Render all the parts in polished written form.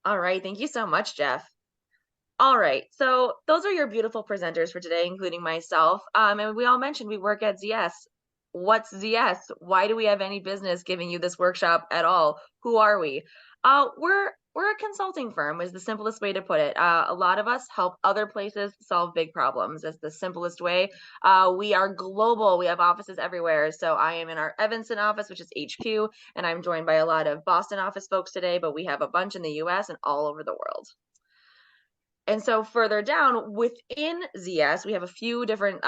All right. Thank you so much, Jeff. All right. So those are your beautiful presenters for today, including myself. And we all mentioned we work at ZS. What's ZS? Why do we have any business giving you this workshop at all? Who are we? We're a consulting firm is the simplest way to put it. A lot of us help other places solve big problems. That's the simplest way. We are global. We have offices everywhere. So I am in our Evanston office, which is HQ, and I'm joined by a lot of Boston office folks today, but we have a bunch in the US and all over the world. And so further down within ZS, we have a few different,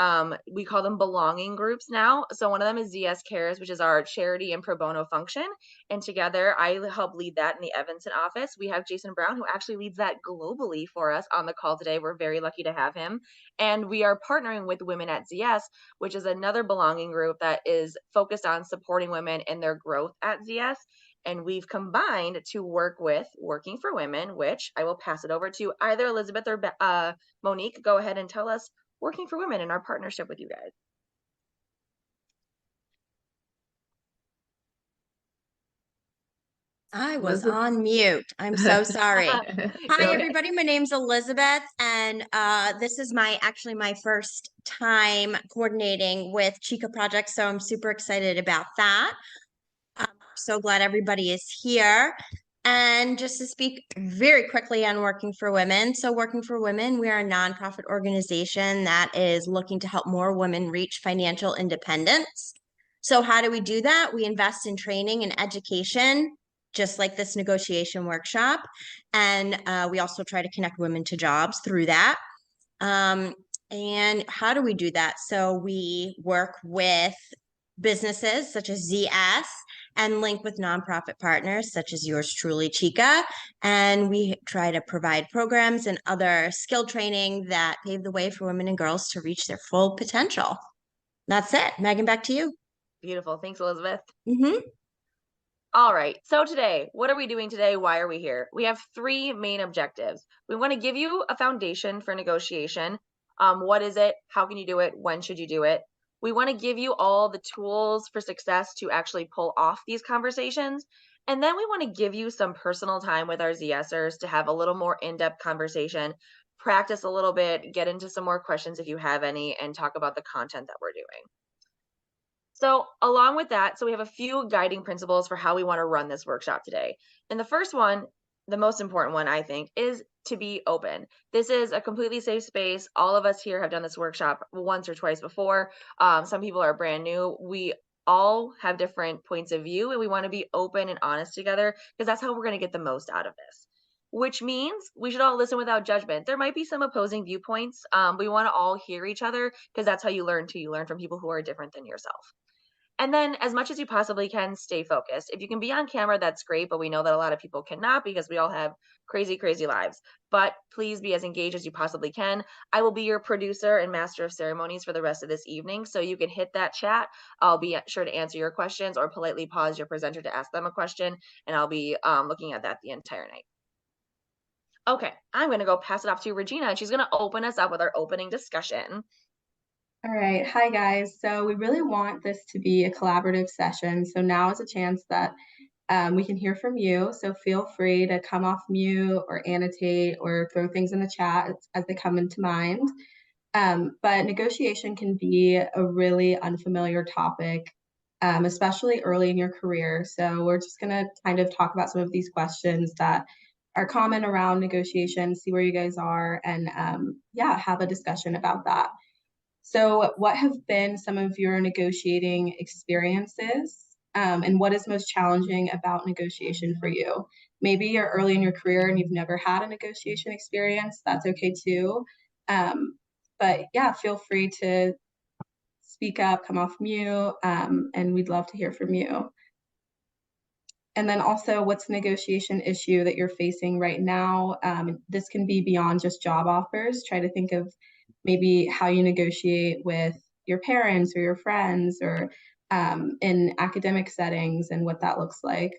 we call them belonging groups now. So one of them is ZS Cares, which is our charity and pro bono function. And together, I help lead that in the Evanston office. We have Jason Brown, who actually leads that globally for us on the call today. We're very lucky to have him. And we are partnering with Women at ZS, which is another belonging group that is focused on supporting women in their growth at ZS, and we've combined to work with Working for Women, which I will pass it over to either Elizabeth or Monique. Go ahead and tell us Working for Women and our partnership with you guys. I was Elizabeth. on mute. I'm so sorry. Hi, Go ahead. everybody. My name's Elizabeth, and this is my first time coordinating with Chica Project, so I'm super excited about that. I'm so glad everybody is here. And just to speak very quickly on Working for Women. So, Working for Women, we are a nonprofit organization that is looking to help more women reach financial independence. So, how do we do that? We invest in training and education, just like this negotiation workshop. And we also try to connect women to jobs through that. Um, and how do we do that? So, we work with businesses such as ZS and link with nonprofit partners such as yours truly, Chica. And we try to provide programs and other skill training that pave the way for women and girls to reach their full potential. That's it. Megan, back to you. Beautiful. Thanks, Elizabeth. Mm-hmm. All right. So today, what are we doing today? Why are we here? We have three main objectives. We want to give you a foundation for negotiation. What is it? How can you do it? When should you do it? We want to give you all the tools for success to actually pull off these conversations. And then we want to give you some personal time with our ZSers to have a little more in-depth conversation, practice a little bit, get into some more questions if you have any, and talk about the content that we're doing. So, along with that, so we have a few guiding principles for how we want to run this workshop today. And the first one, the most important one, I think, is to be open. This is a completely safe space. All of us here have done this workshop once or twice before. Some people are brand new. We all have different points of view, and we want to be open and honest together because that's how we're going to get the most out of this. Which means we should all listen without judgment. There might be some opposing viewpoints. We want to all hear each other because that's how you learn too. You learn from people who are different than yourself. And then as much as you possibly can, stay focused. If you can be on camera, that's great, but we know that a lot of people cannot because we all have crazy, crazy lives. But please be as engaged as you possibly can. I will be your producer and master of ceremonies for the rest of this evening, so you can hit that chat. I'll be sure to answer your questions or politely pause your presenter to ask them a question, and I'll be looking at that the entire night. Okay, I'm going to go pass it off to Regina, and she's going to open us up with our opening discussion. All right. Hi, guys. So we really want this to be a collaborative session. So now is a chance that we can hear from you. So feel free to come off mute or annotate or throw things in the chat as they come into mind. But negotiation can be a really unfamiliar topic, especially early in your career. So we're just going to kind of talk about some of these questions that are common around negotiation, see where you guys are, and yeah, have a discussion about that. So, what have been some of your negotiating experiences? And what is most challenging about negotiation for you? Maybe you're early in your career and you've never had a negotiation experience. That's okay too. Um, but yeah, feel free to speak up, come off mute, and we'd love to hear from you. And then also, what's the negotiation issue that you're facing right now? This can be beyond just job offers. Try to think of maybe how you negotiate with your parents or your friends or in academic settings and what that looks like.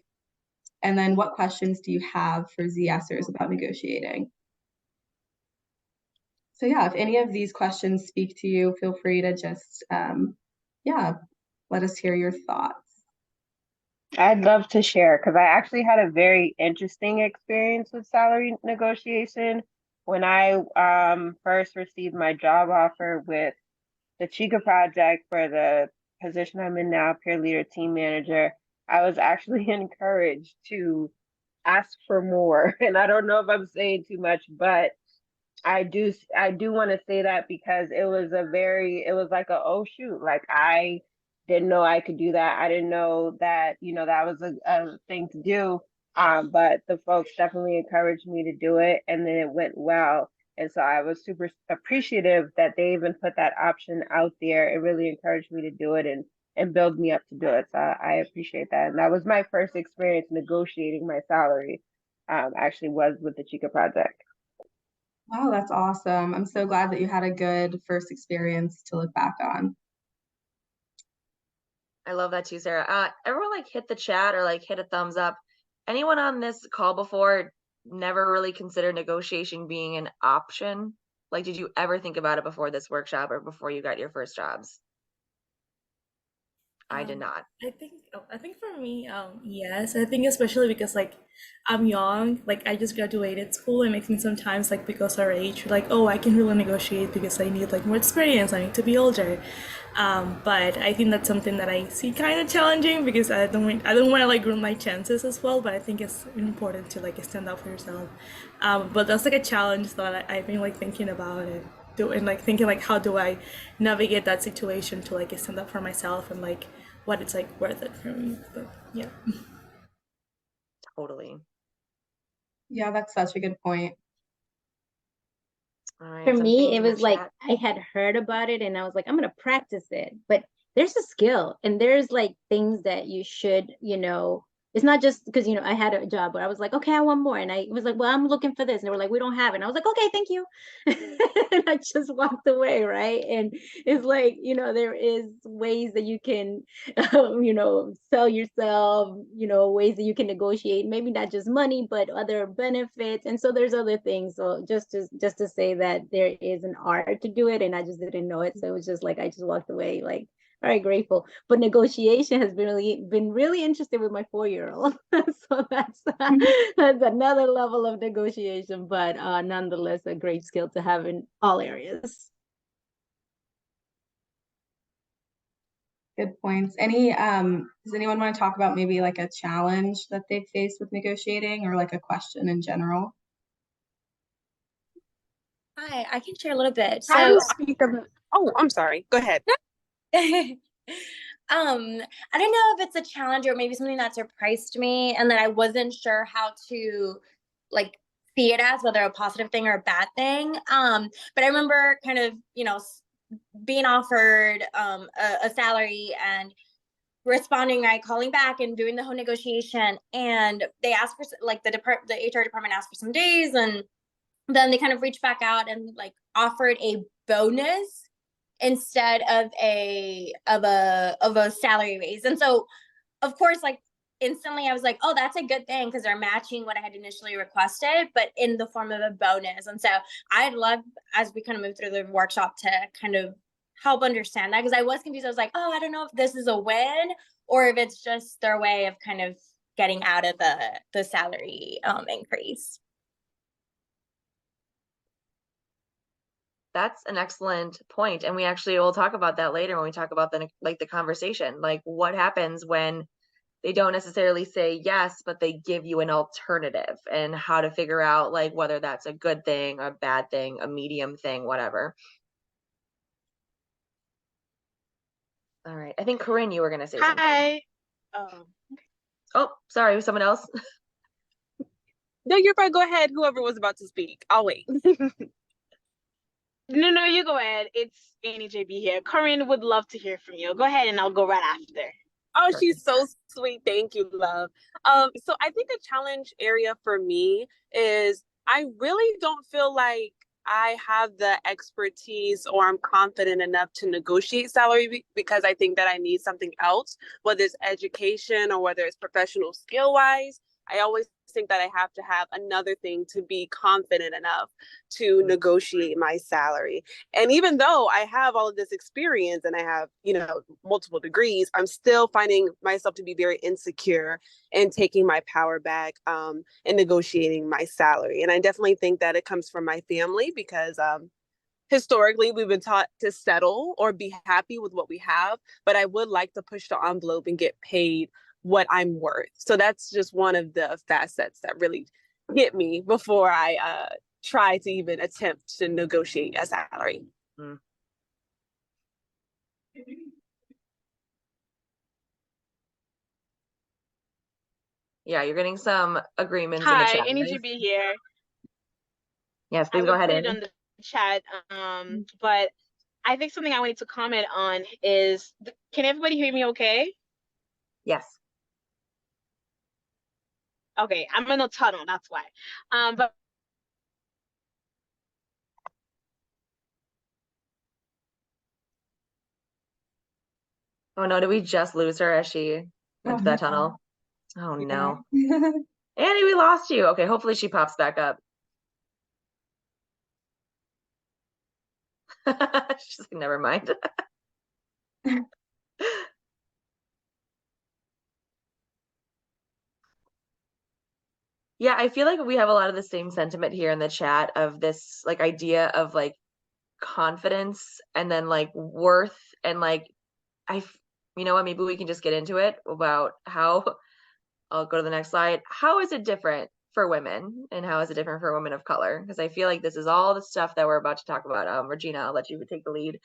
And then what questions do you have for ZSers about negotiating? So yeah, if any of these questions speak to you, feel free to just, yeah, let us hear your thoughts. I'd love to share because I actually had a very interesting experience with salary negotiation when I first received my job offer with the Chica project for the position I'm in now, peer leader team manager. I was actually encouraged to ask for more. And I don't know if I'm saying too much, but I do want to say that because it was like a oh shoot, like I didn't know I could do that. I didn't know that, that was a thing to do. But the folks definitely encouraged me to do it and then it went well. And so I was super appreciative that they even put that option out there. It really encouraged me to do it and build me up to do it. So I appreciate that. And that was my first experience negotiating my salary, actually was with the Chica project. Wow, that's awesome. I'm so glad that you had a good first experience to look back on. I love that too, Sarah. Everyone like hit the chat or like hit a thumbs up. Anyone on this call before never really considered negotiation being an option? Like, did you ever think about it before this workshop or before you got your first jobs? I did not. I think for me, yes. I think especially because like I'm young, like I just graduated school and I think sometimes like because our age, we're like, oh, I can really negotiate because I need like more experience, I need to be older. But I think that's something that I see kind of challenging because I don't want to like ruin my chances as well, but I think it's important to like stand up for yourself. But that's like a challenge that I've been like thinking about it. And like thinking like how do I navigate that situation to like stand up for myself and like what it's like worth it for me. But yeah. Totally. Yeah, that's such a good point. All right, For some me, things it in the was like chat. I had heard about it and I was like, I'm gonna practice it. But there's a skill and there's like things that you should, it's not just because I had a job where I was like, okay, I want more. And I was like, well, I'm looking for this. And they were like, we don't have it. And I was like, okay, thank you. And I just walked away, right? And it's like, there is ways that you can sell yourself, ways that you can negotiate, maybe not just money, but other benefits. And so there's other things. So just to say that there is an art to do it, and I just didn't know it. So it was just like I just walked away like very grateful. But negotiation has been really interested with my 4-year-old. So that's another level of negotiation, but nonetheless a great skill to have in all areas. Good points. Does anyone want to talk about maybe like a challenge that they've faced with negotiating or like a question in general? Hi, I can share a little bit. How do So, you speak of? Oh, I'm sorry. Go ahead. I don't know if it's a challenge or maybe something that surprised me and that I wasn't sure how to like see it as whether a positive thing or a bad thing. But I remember kind of, being offered a salary and responding, right, calling back and doing the whole negotiation. And they asked for like the HR department asked for some days, and then they kind of reached back out and like offered a bonus instead of a salary raise. And so of course, like instantly I was like, oh, that's a good thing because they're matching what I had initially requested, but in the form of a bonus. And so I'd love, as we kind of move through the workshop, to kind of help understand that, because I was confused. I was like, oh, I don't know if this is a win or if it's just their way of kind of getting out of the salary increase. That's an excellent point, and we actually will talk about that later when we talk about the conversation. Like, what happens when they don't necessarily say yes, but they give you an alternative, and how to figure out like whether that's a good thing, a bad thing, a medium thing, whatever. All right, I think Corinne, you were gonna say something. Hi. Oh, sorry, someone else. No, you're fine. Go ahead. Whoever was about to speak, I'll wait. No, you go ahead. It's Annie JB here. Corinne would love to hear from you. Go ahead, and I'll go right after. Oh, Perfect. she's so sweet. Thank you, love. So I think a challenge area for me is I really don't feel like I have the expertise or I'm confident enough to negotiate salary because I think that I need something else, whether it's education or whether it's professional skill wise. I always think that I have to have another thing to be confident enough to negotiate my salary. And even though I have all of this experience and I have, multiple degrees, I'm still finding myself to be very insecure and taking my power back and negotiating my salary. And I definitely think that it comes from my family because historically we've been taught to settle or be happy with what we have, but I would like to push the envelope and get paid what I'm worth. So that's just one of the facets that really get me before I try to even attempt to negotiate a salary. Mm. Yeah, you're getting some agreements in the Hi, chat. NEGB here. Yes, I please go would ahead, put it Annie. on the chat, but I think something I wanted to comment on is, can everybody hear me okay? Yes. Okay, I'm in a tunnel, that's why. But Oh no, did we just lose her as she went to that no. tunnel? Oh no. Yeah. Annie, we lost you. Okay, hopefully she pops back up. She's like, never mind. Yeah, I feel like we have a lot of the same sentiment here in the chat of this like idea of like confidence and then like worth and like you know what, maybe we can just get into it about how I'll go to the next slide. How is it different for women and how is it different for women of color? Because I feel like this is all the stuff that we're about to talk about. Regina, I'll let you take the lead.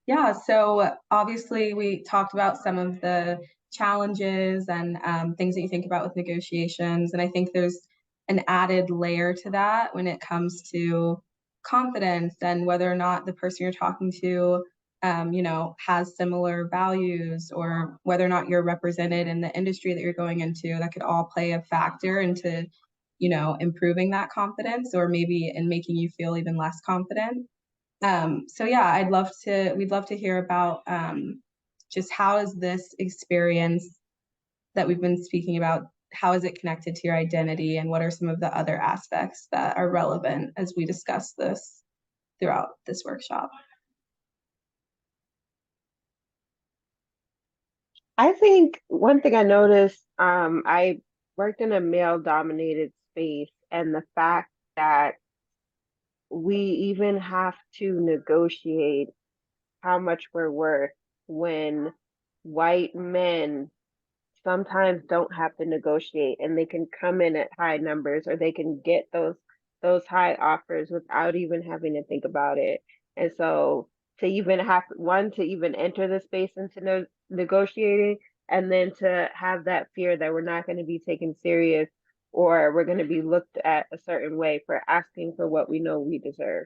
Yeah, so obviously we talked about some of the challenges and things that you think about with negotiations. And I think there's an added layer to that when it comes to confidence and whether or not the person you're talking to, has similar values or whether or not you're represented in the industry that you're going into. That could all play a factor into, improving that confidence or maybe in making you feel even less confident. So yeah, we'd love to hear about just how is this experience that we've been speaking about, how is it connected to your identity and what are some of the other aspects that are relevant as we discuss this throughout this workshop? I think one thing I noticed, I worked in a male dominated space, and the fact that we even have to negotiate how much we're worth when white men sometimes don't have to negotiate and they can come in at high numbers or they can get those high offers without even having to think about it. And so to even have one to even enter the space into negotiating and then to have that fear that we're not going to be taken serious or we're going to be looked at a certain way for asking for what we know we deserve.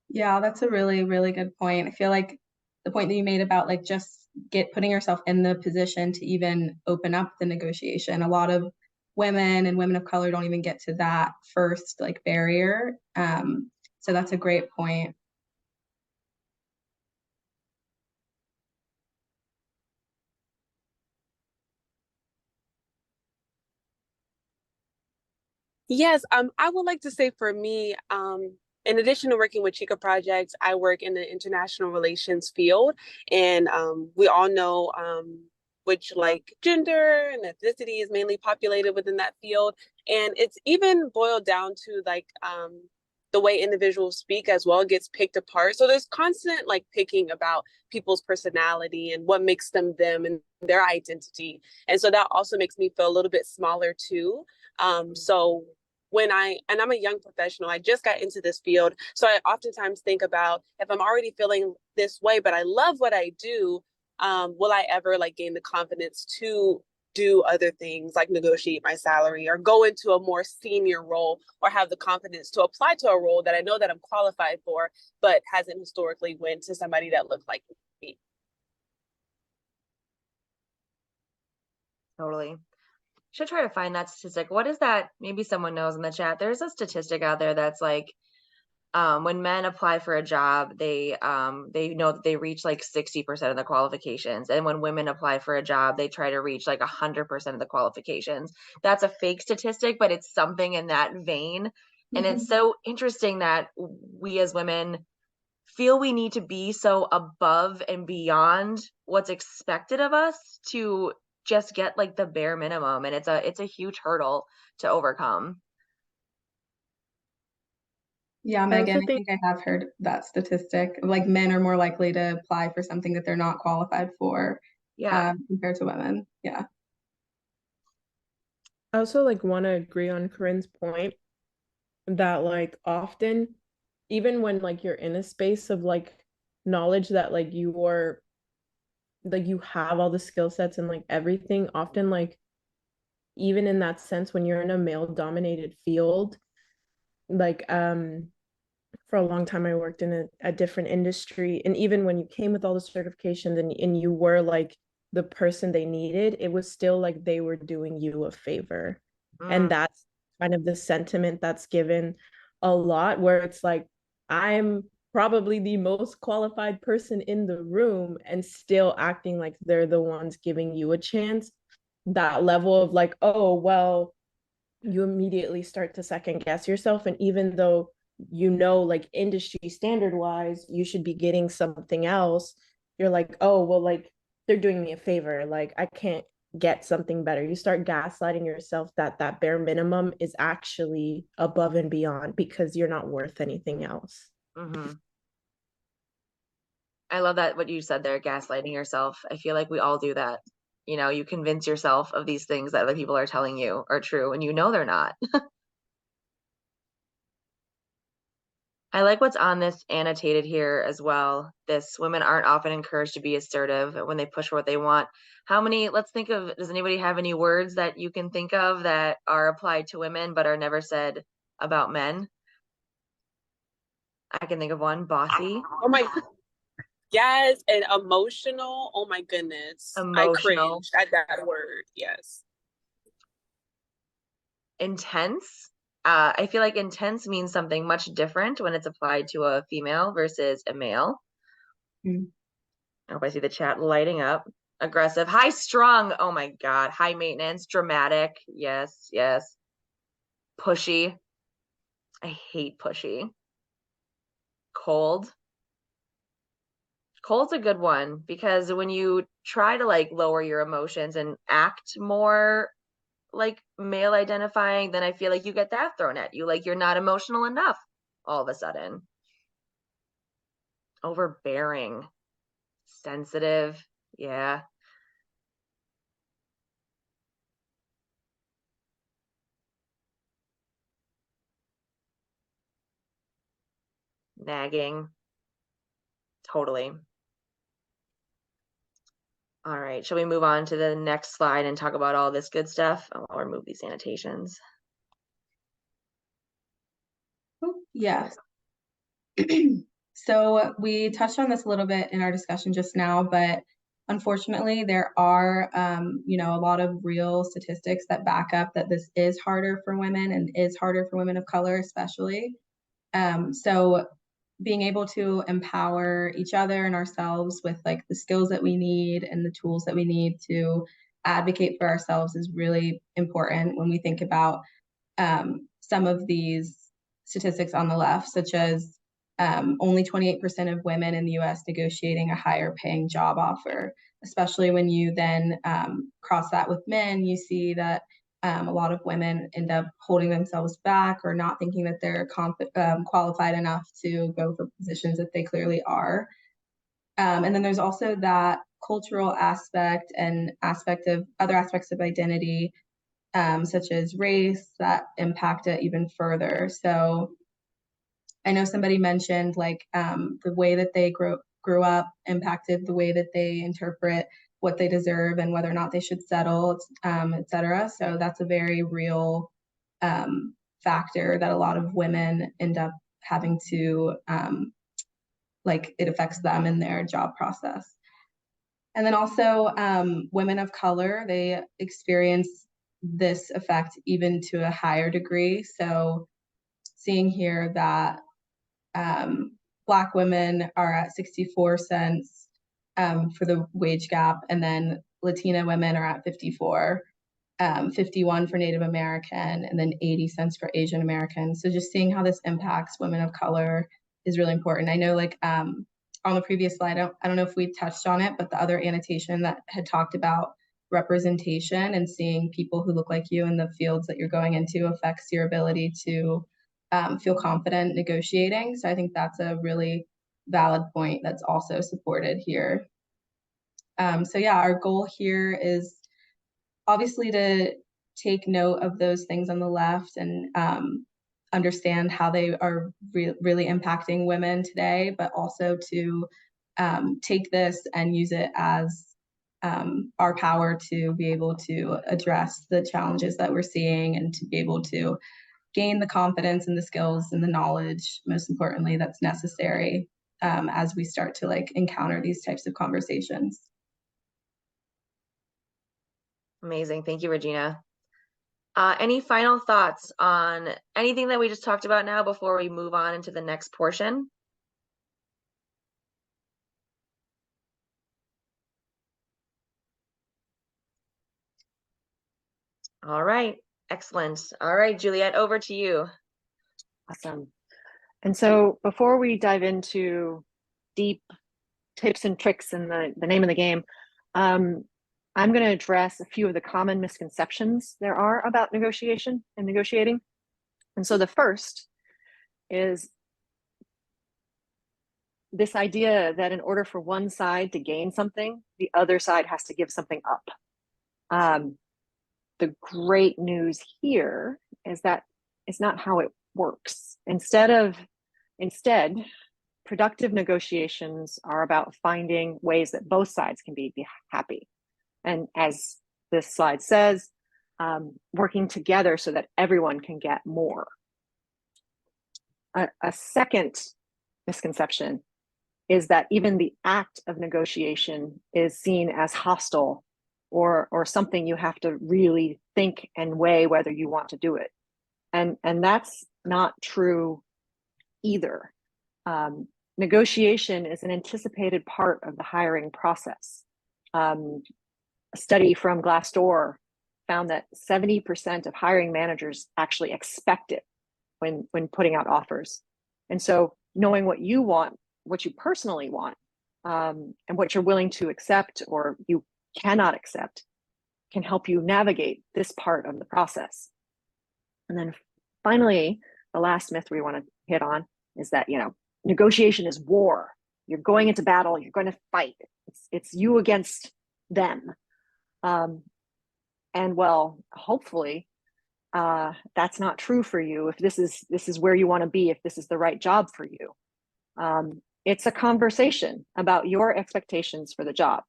Yeah, that's a really, really good point. I feel like the point that you made about like just putting yourself in the position to even open up the negotiation. A lot of women and women of color don't even get to that first like barrier. So that's a great point. Yes, I would like to say for me, in addition to working with Chica projects, I work in the international relations field, and we all know which like gender and ethnicity is mainly populated within that field, and it's even boiled down to like the way individuals speak as well gets picked apart. So there's constant like picking about people's personality and what makes them them and their identity, and so that also makes me feel a little bit smaller too. So and I'm a young professional, I just got into this field. So I oftentimes think about if I'm already feeling this way, but I love what I do, will I ever like gain the confidence to do other things like negotiate my salary or go into a more senior role or have the confidence to apply to a role that I know that I'm qualified for, but hasn't historically went to somebody that looked like me. Totally. Should try to find that statistic. What is that? Maybe someone knows in the chat. There's a statistic out there that's like when men apply for a job, they know that they reach like 60% of the qualifications. And when women apply for a job, they try to reach like 100% of the qualifications. That's a fake statistic, but it's something in that vein. And it's so interesting that we as women feel we need to be so above and beyond what's expected of us to just get like the bare minimum. And it's a huge hurdle to overcome. Yeah, I Megan, also I think think I have heard that statistic. Like men are more likely to apply for something that they're not qualified for, Yeah. compared to women. Yeah. I also like want to agree on Corinne's point that like often, even when like you're in a space of like knowledge that like you have all the skill sets and like everything, often like even in that sense when you're in a male dominated field, like for a long time I worked in a different industry, and even when you came with all the certifications and you were like the person they needed, it was still like they were doing you a favor. And that's kind of the sentiment that's given a lot, where it's like I'm probably the most qualified person in the room and still acting like they're the ones giving you a chance. That level of like, oh well, you immediately start to second guess yourself. And even though like industry standard wise you should be getting something else, you're like, oh well, like they're doing me a favor, like I can't get something better. You start gaslighting yourself that that bare minimum is actually above and beyond because you're not worth anything else. Mm-hmm. I love that what you said there, gaslighting yourself. I feel like we all do that. You convince yourself of these things that other people are telling you are true, and they're not. I like what's on this annotated here as well. This women aren't often encouraged to be assertive when they push for what they want. Let's think of, does anybody have any words that you can think of that are applied to women but are never said about men? I can think of one, bossy. Oh my, yes, and emotional. Oh my goodness. I Emotional. cringed at that word. Yes. Intense. I feel like intense means something much different when it's applied to a female versus a male. Mm. I hope I see the chat lighting up. Aggressive, high strung. Oh my God. High maintenance, dramatic. Yes, yes. Pushy. I hate pushy. Cold. Cold's a good one because when you try to like lower your emotions and act more like male identifying, then I feel like you get that thrown at you. Like you're not emotional enough all of a sudden. Overbearing. Sensitive. Yeah. Nagging. Totally. All right. Shall we move on to the next slide and talk about all this good stuff? I'll remove these annotations. Yes. So we touched on this a little bit in our discussion just now, but unfortunately there are, a lot of real statistics that back up that this is harder for women and is harder for women of color, especially. So being able to empower each other and ourselves with like the skills that we need and the tools that we need to advocate for ourselves is really important when we think about some of these statistics on the left, such as only 28% of women in the US negotiating a higher paying job offer. Especially when you then cross that with men, you see that a lot of women end up holding themselves back or not thinking that they're qualified enough to go for positions that they clearly are. And then there's also that cultural aspect and other aspects of identity, such as race, that impact it even further. So I know somebody mentioned like the way that they grew up impacted the way that they interpret what they deserve and whether or not they should settle, et cetera. So that's a very real factor that a lot of women end up having to, like it affects them in their job process. And then also women of color, they experience this effect even to a higher degree. So seeing here that Black women are at 64 cents for the wage gap, and then Latina women are at 54, 51 for Native American, and then 80 cents for Asian American. So just seeing how this impacts women of color is really important. I know, like on the previous slide, I don't know if we touched on it, but the other annotation that had talked about representation and seeing people who look like you in the fields that you're going into affects your ability to feel confident negotiating. So I think that's a really valid point that's also supported here. So yeah, our goal here is obviously to take note of those things on the left and understand how they are really impacting women today, but also to take this and use it as our power to be able to address the challenges that we're seeing and to be able to gain the confidence and the skills and the knowledge, most importantly, that's necessary as we start to like encounter these types of conversations. Amazing. Thank you, Regina. Any final thoughts on anything that we just talked about now before we move on into the next portion? All right. Excellent. All right, Juliet, over to you. Awesome. And so before we dive into deep tips and tricks and the name of the game, I'm going to address a few of the common misconceptions there are about negotiation and negotiating. And so the first is this idea that in order for one side to gain something, the other side has to give something up. The great news here is that it's not how it works. Instead, productive negotiations are about finding ways that both sides can be happy. And as this slide says, working together so that everyone can get more. A second misconception is that even the act of negotiation is seen as hostile or something you have to really think and weigh whether you want to do it. And that's not true either. Negotiation is an anticipated part of the hiring process. A study from Glassdoor found that 70% of hiring managers actually expect it when putting out offers. And so knowing what you want, what you personally want, and what you're willing to accept or you cannot accept can help you navigate this part of the process. And then finally, the last myth we want to hit on is that, negotiation is war. You're going into battle, you're going to fight. It's you against them. And well, hopefully, that's not true for you if this is where you want to be, if this is the right job for you. It's a conversation about your expectations for the job.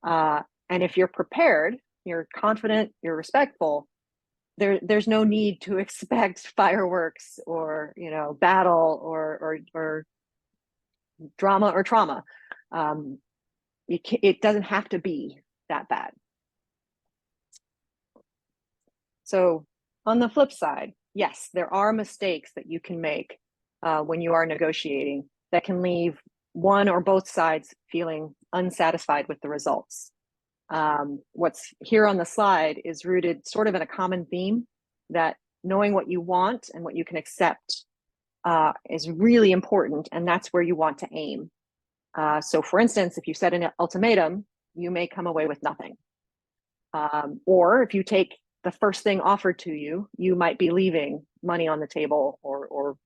And if you're prepared, you're confident, you're respectful, there's no need to expect fireworks or battle or drama or trauma. It doesn't have to be that bad. So on the flip side, yes, there are mistakes that you can make when you are negotiating that can leave one or both sides feeling unsatisfied with the results. What's here on the slide is rooted sort of in a common theme that knowing what you want and what you can accept is really important, and that's where you want to aim. So for instance, if you set an ultimatum, you may come away with nothing. Or if you take the first thing offered to you, you might be leaving money on the table or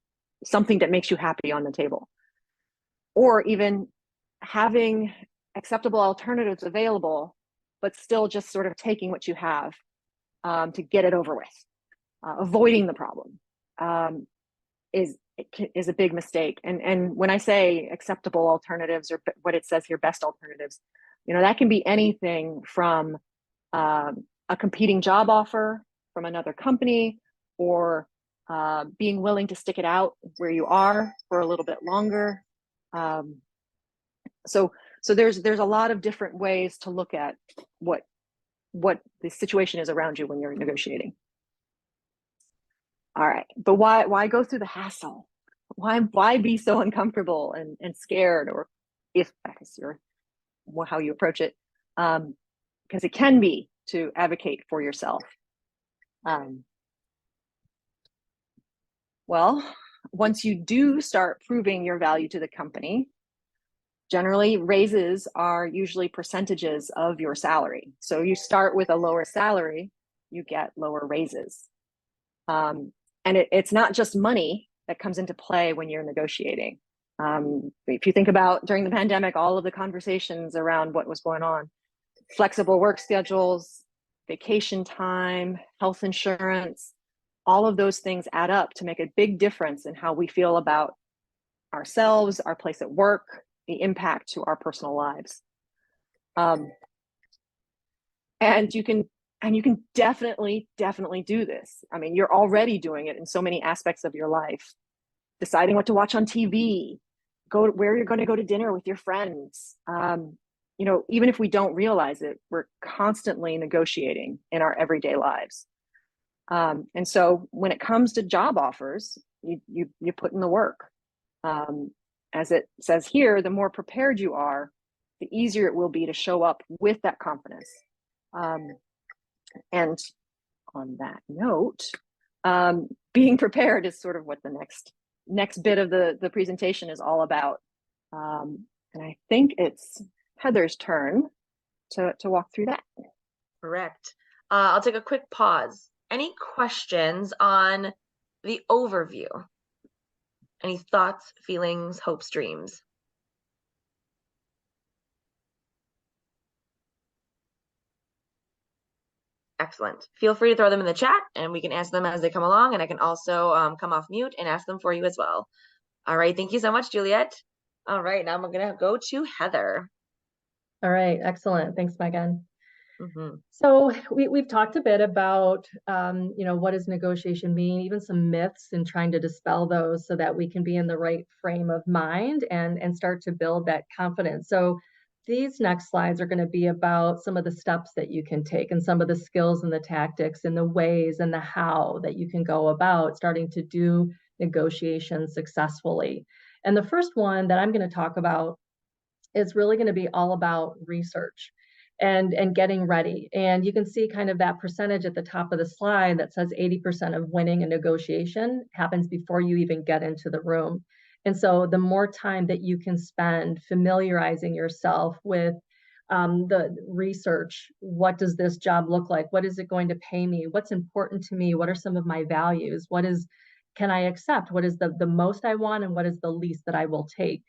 something that makes you happy on the table. Or even having acceptable alternatives available, but still just sort of taking what you have to get it over with. Avoiding the problem is a big mistake. And when I say acceptable alternatives, or what it says here, best alternatives, that can be anything from a competing job offer from another company, or being willing to stick it out where you are for a little bit longer. So there's a lot of different ways to look at what the situation is around you when you're negotiating. All right, but why go through the hassle? why be so uncomfortable and scared, or if that is how you approach it, because it can be to advocate for yourself. Well, once you do start proving your value to the company, generally raises are usually percentages of your salary. So you start with a lower salary, you get lower raises. And it's not just money that comes into play when you're negotiating. If you think about during the pandemic, all of the conversations around what was going on, flexible work schedules, vacation time, health insurance, all of those things add up to make a big difference in how we feel about ourselves, our place at work, the impact to our personal lives. And you can definitely do this. I mean, you're already doing it in so many aspects of your life. Deciding what to watch on TV, where you're going to go to dinner with your friends. Even if we don't realize it, we're constantly negotiating in our everyday lives. And so when it comes to job offers, you put in the work. As it says here, the more prepared you are, the easier it will be to show up with that confidence. And on that note, being prepared is sort of what the next bit of the presentation is all about. And I think it's Heather's turn to walk through that. Correct. I'll take a quick pause. Any questions on the overview? Any thoughts, feelings, hopes, dreams? Excellent. Feel free to throw them in the chat and we can answer them as they come along. And I can also come off mute and ask them for you as well. All right. Thank you so much, Juliet. All right. Now I'm going to go to Heather. All right. Excellent. Thanks, Megan. Mm-hmm. So we've talked a bit about, what does negotiation mean, even some myths, and trying to dispel those so that we can be in the right frame of mind and start to build that confidence. So these next slides are going to be about some of the steps that you can take and some of the skills and the tactics and the ways and the how that you can go about starting to do negotiations successfully. And the first one that I'm going to talk about is really going to be all about research and getting ready. And you can see kind of that percentage at the top of the slide that says 80% of winning a negotiation happens before you even get into the room. And so the more time that you can spend familiarizing yourself with the research, what does this job look like? What is it going to pay me? What's important to me? What are some of my values? Can I accept? What is the most I want and what is the least that I will take?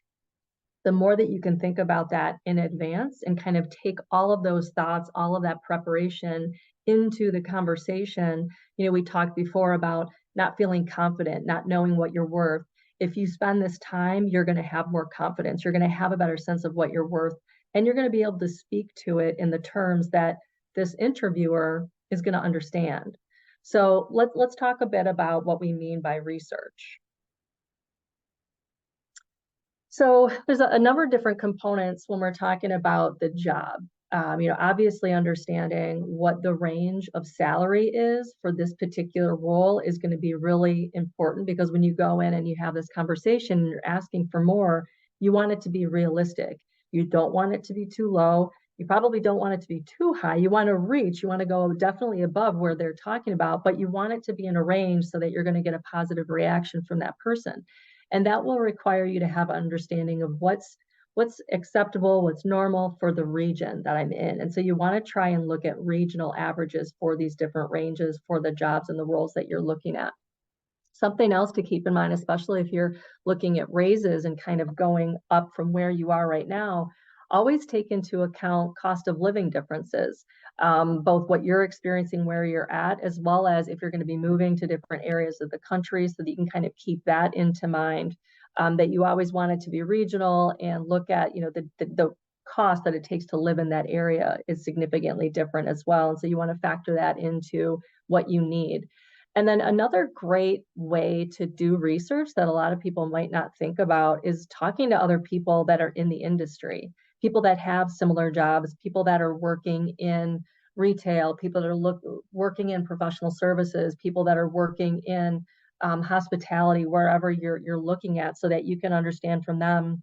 The more that you can think about that in advance and kind of take all of those thoughts, all of that preparation into the conversation. We talked before about not feeling confident, not knowing what you're worth. If you spend this time, you're going to have more confidence. You're going to have a better sense of what you're worth, and you're going to be able to speak to it in the terms that this interviewer is going to understand. So let's talk a bit about what we mean by research. So there's a number of different components when we're talking about the job. Obviously understanding what the range of salary is for this particular role is going to be really important, because when you go in and you have this conversation and you're asking for more, you want it to be realistic. You don't want it to be too low. You probably don't want it to be too high. You want to go definitely above where they're talking about, but you want it to be in a range so that you're going to get a positive reaction from that person. And that will require you to have an understanding of what's acceptable, what's normal for the region that I'm in. And so you want to try and look at regional averages for these different ranges for the jobs and the roles that you're looking at. Something else to keep in mind, especially if you're looking at raises and kind of going up from where you are right now, always take into account cost of living differences, both what you're experiencing where you're at, as well as if you're going to be moving to different areas of the country, so that you can kind of keep that into mind, that you always want it to be regional, and look at, the cost that it takes to live in that area is significantly different as well. And so you want to factor that into what you need. And then another great way to do research that a lot of people might not think about is talking to other people that are in the industry, people that have similar jobs, people that are working in retail, people that are working in professional services, people that are working in hospitality, wherever you're looking at, so that you can understand from them,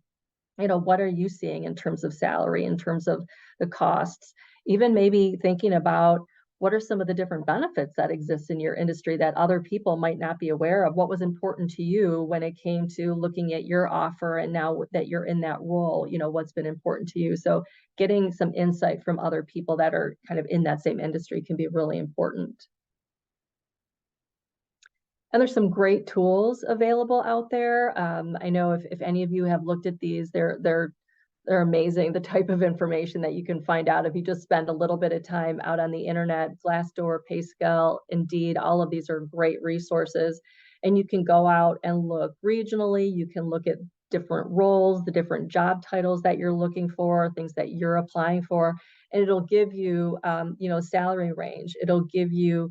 what are you seeing in terms of salary, in terms of the costs, even maybe thinking about what are some of the different benefits that exist in your industry that other people might not be aware of. What was important to you when it came to looking at your offer, and now that you're in that role, what's been important to you. So getting some insight from other people that are kind of in that same industry can be really important. And there's some great tools available out there. I know if any of you have looked at these, they're amazing. The type of information that you can find out if you just spend a little bit of time out on the internet. Glassdoor, PayScale, Indeed, all of these are great resources. And you can go out and look regionally. You can look at different roles, the different job titles that you're looking for, things that you're applying for, and it'll give you, salary range. It'll give you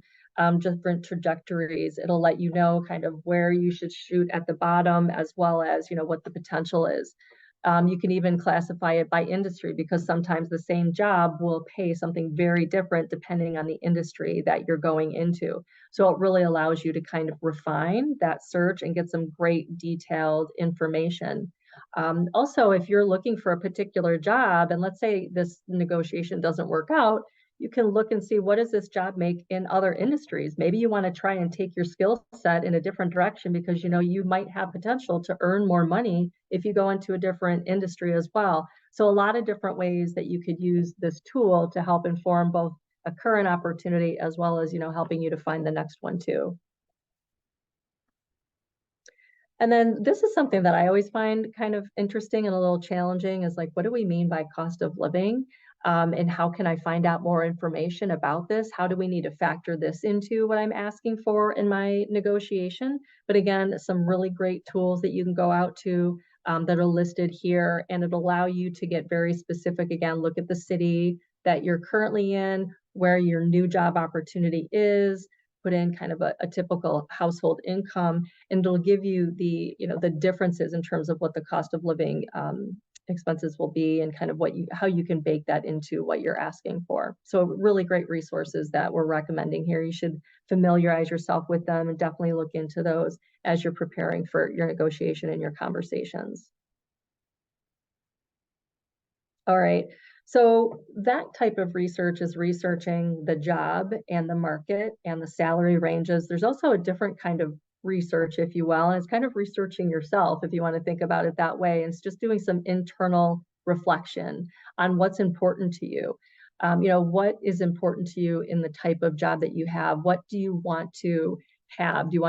different trajectories. It'll let you know kind of where you should shoot at the bottom, as well as, what the potential is. You can even classify it by industry, because sometimes the same job will pay something very different depending on the industry that you're going into. So it really allows you to kind of refine that search and get some great detailed information. Also, if you're looking for a particular job, and let's say this negotiation doesn't work out, you can look and see, what does this job make in other industries? Maybe you want to try and take your skill set in a different direction, because you might have potential to earn more money if you go into a different industry as well. So a lot of different ways that you could use this tool to help inform both a current opportunity, as well as helping you to find the next one too. And then this is something that I always find kind of interesting and a little challenging, is like, what do we mean by cost of living? And how can I find out more information about this? How do we need to factor this into what I'm asking for in my negotiation? But again, some really great tools that you can go out to that are listed here, and it'll allow you to get very specific. Again, look at the city that you're currently in, where your new job opportunity is, put in kind of a typical household income, and it'll give you the differences in terms of what the cost of living expenses will be, and kind of how you can bake that into what you're asking for. So really great resources that we're recommending here. You should familiarize yourself with them, and definitely look into those as you're preparing for your negotiation and your conversations. All right. So that type of research is researching the job and the market and the salary ranges. There's also a different kind of research, if you will, and it's kind of researching yourself, if you want to think about it that way. And it's just doing some internal reflection on what's important to you. What is important to you in the type of job that you have? What do you want to have? Do you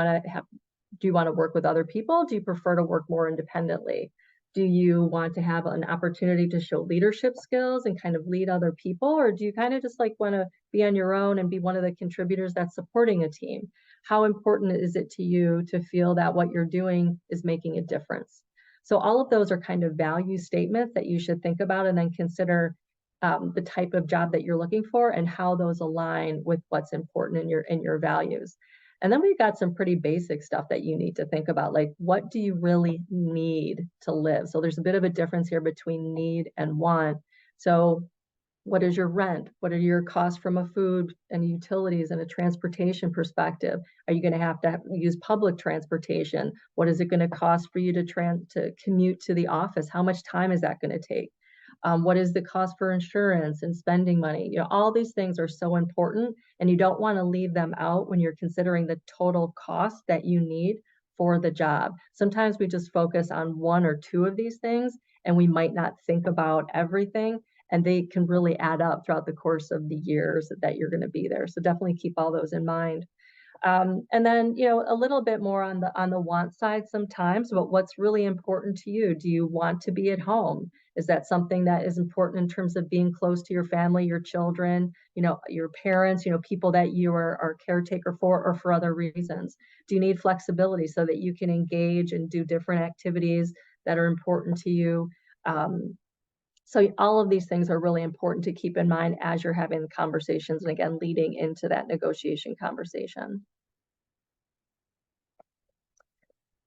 want to work with other people? Do you prefer to work more independently? Do you want to have an opportunity to show leadership skills and kind of lead other people? Or do you kind of just like want to be on your own and be one of the contributors that's supporting a team? How important is it to you to feel that what you're doing is making a difference? So all of those are kind of value statements that you should think about, and then consider the type of job that you're looking for and how those align with what's important in your values. And then we've got some pretty basic stuff that you need to think about, like, what do you really need to live? So there's a bit of a difference here between need and want. So what is your rent? What are your costs from a food and utilities and a transportation perspective? Are you going to have use public transportation? What is it going to cost for you to commute to the office? How much time is that going to take? What is the cost for insurance and spending money? All these things are so important, and you don't want to leave them out when you're considering the total cost that you need for the job. Sometimes we just focus on one or two of these things, and we might not think about everything, and they can really add up throughout the course of the years that you're going to be there. So definitely keep all those in mind. And then, a little bit more on the want side sometimes, but what's really important to you? Do you want to be at home? Is that something that is important in terms of being close to your family, your children, your parents, people that you are caretaker for, or for other reasons? Do you need flexibility so that you can engage and do different activities that are important to you? So all of these things are really important to keep in mind as you're having conversations, and again, leading into that negotiation conversation.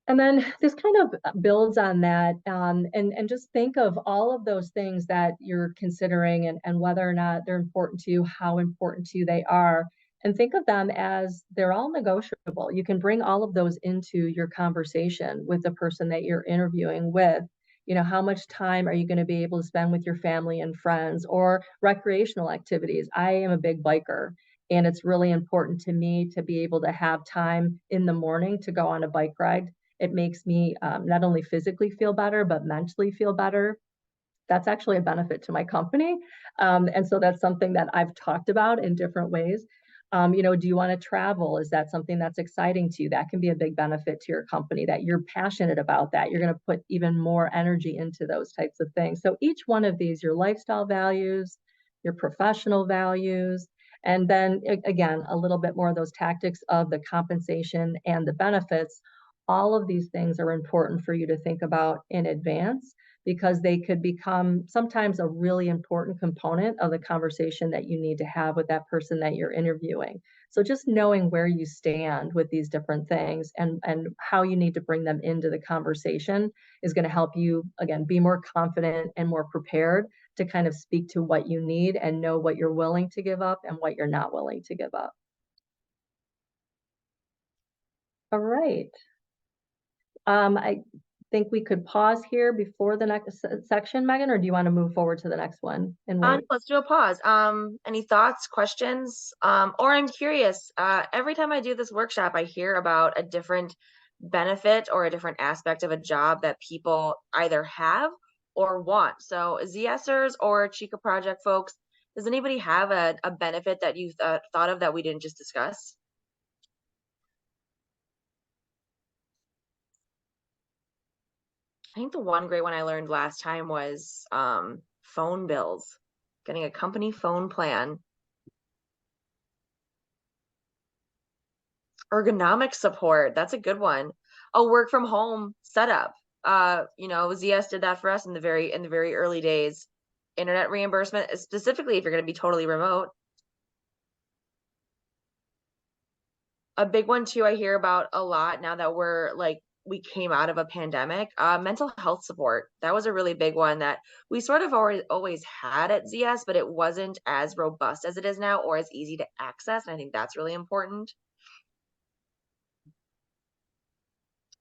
And then this kind of builds on that, and just think of all of those things that you're considering, and whether or not they're important to you, how important to you they are. and think of them as they're all negotiable. You can bring all of those into your conversation with the person that you're interviewing with. You know, how much time are you going to be able to spend with your family and friends or recreational activities? I am a big biker, and it's really important to me to be able to have time in the morning to go on a bike ride. It makes me not only physically feel better, but mentally feel better. That's actually a benefit to my company. And so that's something that I've talked about in different ways. You know, do you want to travel? Is that something that's exciting to you? That can be a big benefit to your company, that you're passionate about that. You're going to put even more energy into those types of things. So each one of these, your lifestyle values, your professional values, and then again, a little bit more of those tactics of the compensation and the benefits. All of these things are important for you to think about in advance, because they could become sometimes a really important component of the conversation that you need to have with that person that you're interviewing. So just knowing where you stand with these different things and how you need to bring them into the conversation is going to help you, again, be more confident and more prepared to kind of speak to what you need and know what you're willing to give up and what you're not willing to give up. All right. I think we could pause here before the next section, Megan, or do you want to move forward to the next one and wait? Let's do a pause. Any thoughts, questions? Or I'm curious, every time I do this workshop, I hear about a different benefit or a different aspect of a job that people either have or want. So ZSers or Chica Project folks, does anybody have a benefit that you thought of that we didn't just discuss? I think the one great one I learned last time was phone bills, getting a company phone plan. Ergonomic support, that's a good one. A work from home setup. You know, ZS did that for us in the very early days. Internet reimbursement, specifically if you're going to be totally remote. A big one too I hear about a lot now that we came out of a pandemic, mental health support. That was a really big one that we sort of always had at ZS, but it wasn't as robust as it is now or as easy to access. And I think that's really important.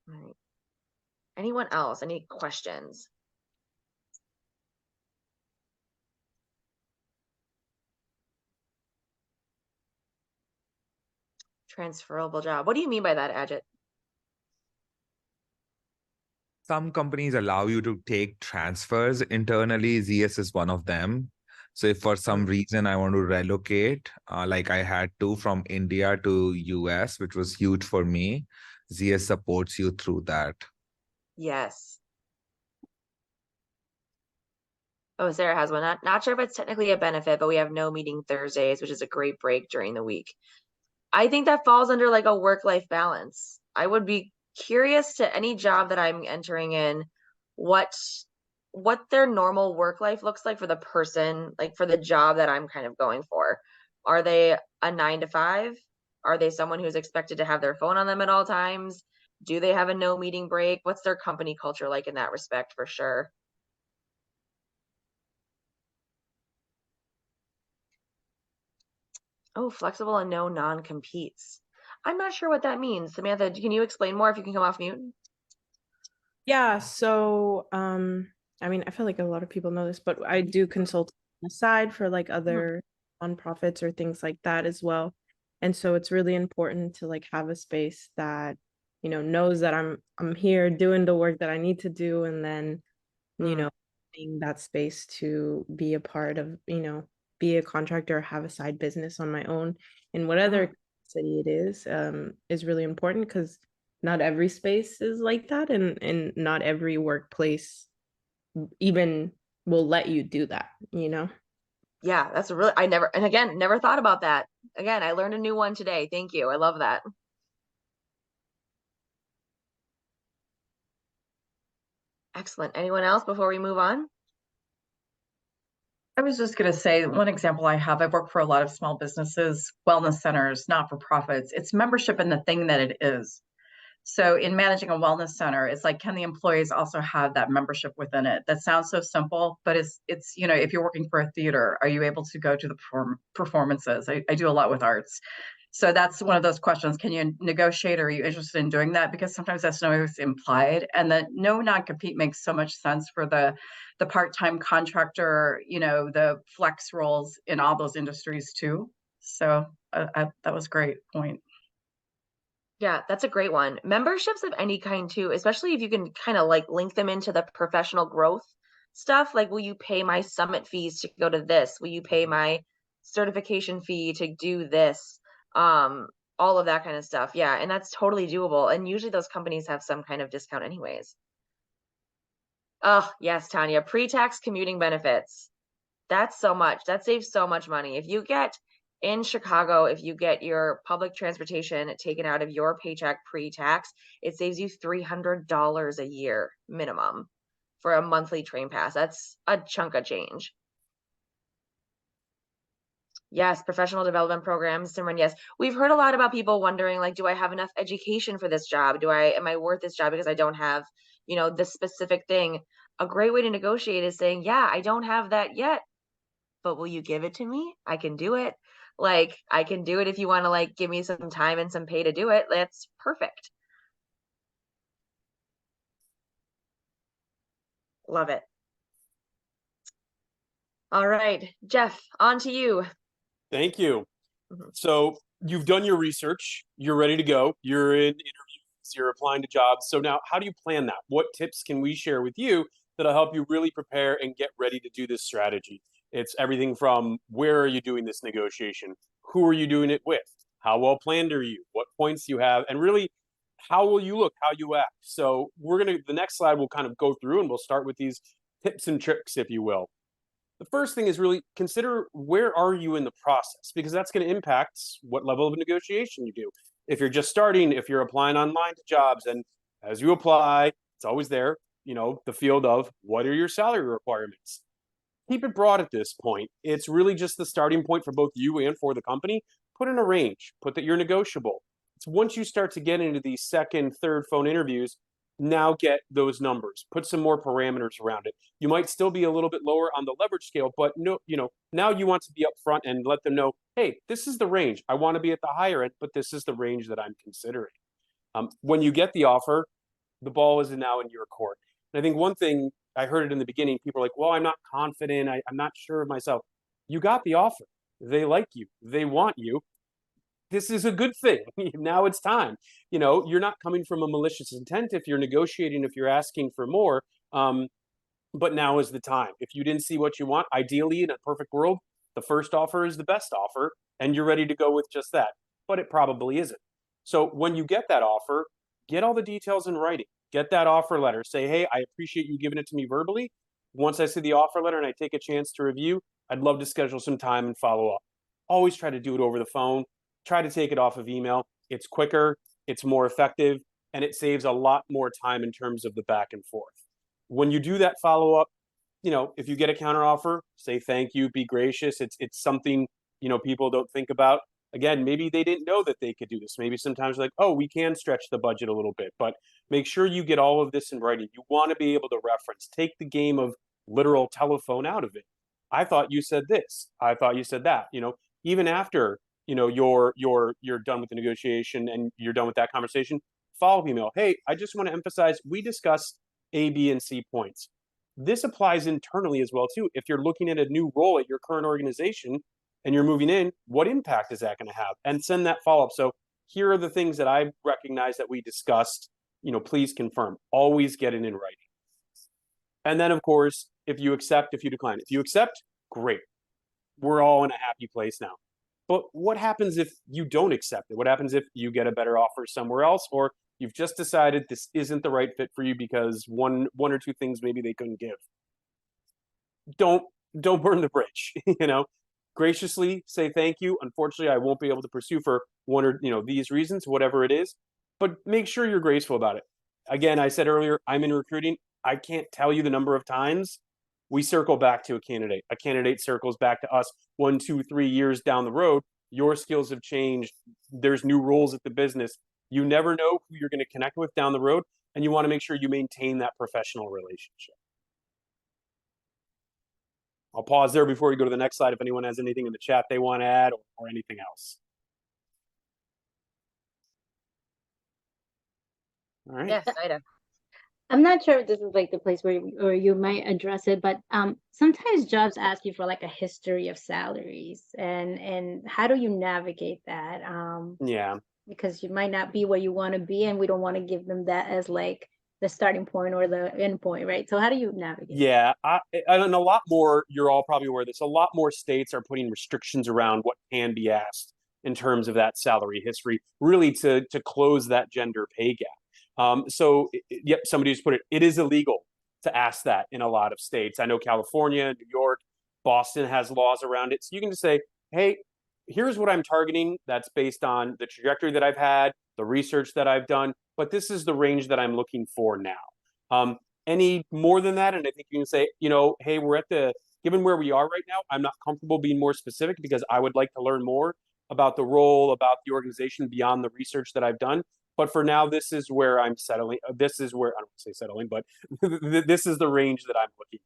All right. Anyone else? Any questions? Transferable job. What do you mean by that, Ajit? Some companies allow you to take transfers internally. ZS is one of them. So if for some reason I want to relocate, like I had to from India to US, which was huge for me, ZS supports you through that. Yes. Oh, Sarah has one. Not sure if it's technically a benefit, but we have no meeting Thursdays, which is a great break during the week. I think that falls under like a work-life balance. I would be curious to any job that I'm entering in, what their normal work life looks like for the person, like for the job that I'm kind of going for. Are they a 9 to 5? Are they someone who's expected to have their phone on them at all times? Do they have a no meeting break? What's their company culture like in that respect, for sure? Oh, flexible and no non-competes. I'm not sure what that means. Samantha, can you explain more if you can come off mute? Yeah, so I mean, I feel like a lot of people know this, but I do consult on the side for like other nonprofits or things like that as well. And so it's really important to like have a space that, you know, knows that I'm here doing the work that I need to do, and then, you know, being that space to be a part of, you know, be a contractor, have a side business on my own in whatever city it is really important, because not every space is like that, and not every workplace even will let you do that, you know? Yeah, that's never thought about that. Again, I learned a new one today. Thank you. I love that. Excellent. Anyone else before we move on? I was just going to say one example I have. I've worked for a lot of small businesses, wellness centers, not for profits. It's membership and the thing that it is. So in managing a wellness center, it's like, can the employees also have that membership within it? That sounds so simple, but it's if you're working for a theater, are you able to go to the performances? I do a lot with arts. So that's one of those questions. Can you negotiate? Or are you interested in doing that? Because sometimes that's always implied. And the no non-compete makes so much sense for the part-time contractor, the flex roles in all those industries too. So that was a great point. Yeah, that's a great one. Memberships of any kind too, especially if you can kind of like link them into the professional growth stuff. Like, will you pay my summit fees to go to this? Will you pay my certification fee to do this? Um, all of that kind of stuff. Yeah, and that's totally doable. And usually those companies have some kind of discount anyways. Oh, yes, Tanya, pre-tax commuting benefits. That's so much. That saves so much money. If you get in Chicago, if you get your public transportation taken out of your paycheck pre-tax, it saves you $300 a year minimum for a monthly train pass. That's a chunk of change. Yes, professional development programs, Simran. Yes, we've heard a lot about people wondering, like, do I have enough education for this job? Am I worth this job because I don't have, this specific thing? A great way to negotiate is saying, yeah, I don't have that yet, but will you give it to me? I can do it. Like, I can do it if you want to like give me some time and some pay to do it. That's perfect. Love it. All right, Jeff, on to you. Thank you. Mhm. So you've done your research, you're ready to go, you're in interviews, you're applying to jobs. So now, how do you plan that? What tips can we share with you that'll help you really prepare and get ready to do this strategy? It's everything from where are you doing this negotiation? Who are you doing it with? How well planned are you? What points you have? And really, how will you look? How you act? So the next slide will kind of go through and we'll start with these tips and tricks, if you will. The first thing is really consider where are you in the process, because that's going to impact what level of negotiation you do. If you're just starting, if you're applying online to jobs, and as you apply, it's always there, the field of what are your salary requirements. Keep it broad at this point. It's really just the starting point for both you and for the company. Put in a range, put that you're negotiable. It's once you start to get into these second, third phone interviews, now get those numbers, put some more parameters around it. You might still be a little bit lower on the leverage scale, but no, now you want to be upfront and let them know, hey, this is the range. I want to be at the higher end, but this is the range that I'm considering. When you get the offer, the ball is now in your court. And I think one thing, I heard it in the beginning, people are like, well, I'm not confident. I'm not sure of myself. You got the offer. They like you. They want you. This is a good thing. Now it's time. You're not coming from a malicious intent if you're negotiating, if you're asking for more. But now is the time. If you didn't see what you want, ideally in a perfect world, the first offer is the best offer and you're ready to go with just that. But it probably isn't. So when you get that offer, get all the details in writing. Get that offer letter. Say, hey, I appreciate you giving it to me verbally. Once I see the offer letter and I take a chance to review, I'd love to schedule some time and follow up. Always try to do it over the phone. Try to take it off of email. It's quicker, it's more effective, and it saves a lot more time in terms of the back and forth. When you do that follow up, if you get a counter offer, say thank you, be gracious. It's something, people don't think about. Again, maybe they didn't know that they could do this. Maybe sometimes like, oh, we can stretch the budget a little bit, but make sure you get all of this in writing. You want to be able to reference, take the game of literal telephone out of it. I thought you said this. I thought you said that. Even after you're done with the negotiation and you're done with that conversation, follow-up email. Hey, I just want to emphasize we discussed A, B, and C points. This applies internally as well too. If you're looking at a new role at your current organization and you're moving in, what impact is that going to have? And send that follow-up. So here are the things that I recognize that we discussed. Please confirm. Always get it in writing. And then, of course, if you accept, if you decline. If you accept, great. We're all in a happy place now. But what happens if you don't accept it? What happens if you get a better offer somewhere else, or you've just decided this isn't the right fit for you because one or two things maybe they couldn't give? Don't burn the bridge. Graciously say thank you. Unfortunately, I won't be able to pursue for one or these reasons, whatever it is. But make sure you're graceful about it. Again, I said earlier, I'm in recruiting. I can't tell you the number of times we circle back to a candidate. A candidate circles back to us 1, 2, 3 years down the road. Your skills have changed. There's new roles at the business. You never know who you're going to connect with down the road, and you want to make sure you maintain that professional relationship. I'll pause there before we go to the next slide if anyone has anything in the chat they want to add or anything else. All right. Yes, Ida. I'm not sure if this is like the place where you might address it, but sometimes jobs ask you for like a history of salaries, and how do you navigate that? Yeah. Because you might not be where you want to be, and we don't want to give them that as like the starting point or the end point, right? So how do you navigate? Yeah, and a lot more, you're all probably aware of this, a lot more states are putting restrictions around what can be asked in terms of that salary history, really to close that gender pay gap. Yep, somebody just put it, it is illegal to ask that in a lot of states. I know California, New York, Boston has laws around it. So you can just say, hey, here's what I'm targeting. That's based on the trajectory that I've had, the research that I've done, but this is the range that I'm looking for now. Any more than that, and I think you can say, hey, we're given where we are right now, I'm not comfortable being more specific because I would like to learn more about the role, about the organization beyond the research that I've done. But for now, this is where I'm settling. This is where, I don't want to say settling, but this is the range that I'm looking.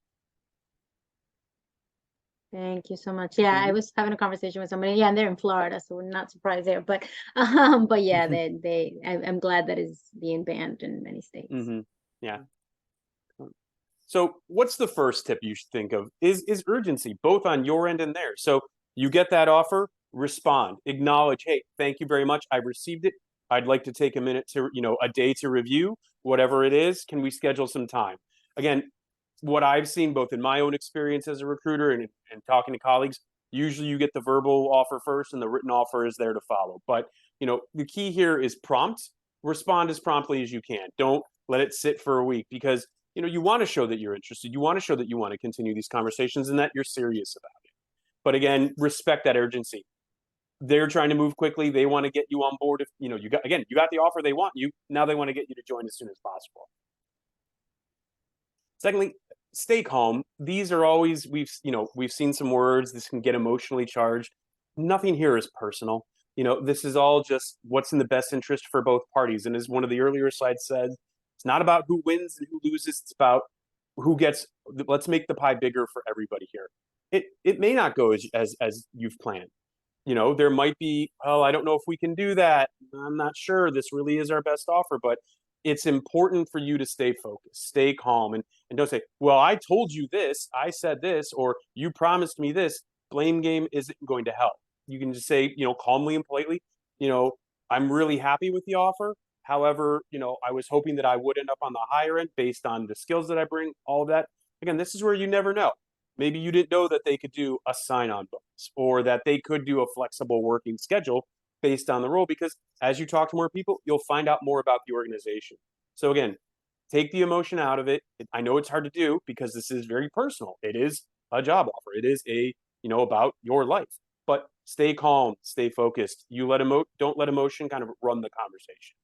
Thank you so much. Yeah, I was having a conversation with somebody. Yeah, and they're in Florida, so we're not surprised there. But yeah, I'm glad that is being banned in many states. Yeah. So what's the first tip you should think of is urgency, both on your end and theirs. So you get that offer, respond, acknowledge, hey, thank you very much. I received it. I'd like to take a minute to, a day to review whatever it is. Can we schedule some time? Again, what I've seen both in my own experience as a recruiter and talking to colleagues, usually you get the verbal offer first and the written offer is there to follow. But, the key here is prompt, respond as promptly as you can. Don't let it sit for a week because you want to show that you're interested. You want to show that you want to continue these conversations and that you're serious about it. But again, respect that urgency. They're trying to move quickly. They want to get you on board. If you got the offer they want you. Now they want to get you to join as soon as possible. Secondly, stay calm. These are always we've seen some words. This can get emotionally charged. Nothing here is personal. This is all just what's in the best interest for both parties. And as one of the earlier slides said, it's not about who wins and who loses. It's about who gets. Let's make the pie bigger for everybody here. It may not go as you've planned. There might be, oh, I don't know if we can do that. I'm not sure. This really is our best offer, but it's important for you to stay focused, stay calm, and don't say, well, I told you this, I said this, or you promised me this. Blame game isn't going to help. You can just say, calmly and politely, I'm really happy with the offer. However, I was hoping that I would end up on the higher end based on the skills that I bring, all of that. Again, this is where you never know. Maybe you didn't know that they could do a sign-on bonus or that they could do a flexible working schedule based on the role, because as you talk to more people, you'll find out more about the organization. So again, take the emotion out of it. I know it's hard to do because this is very personal. It is a job offer. It is about your life. But stay calm, stay focused. Don't let emotion kind of run the conversation.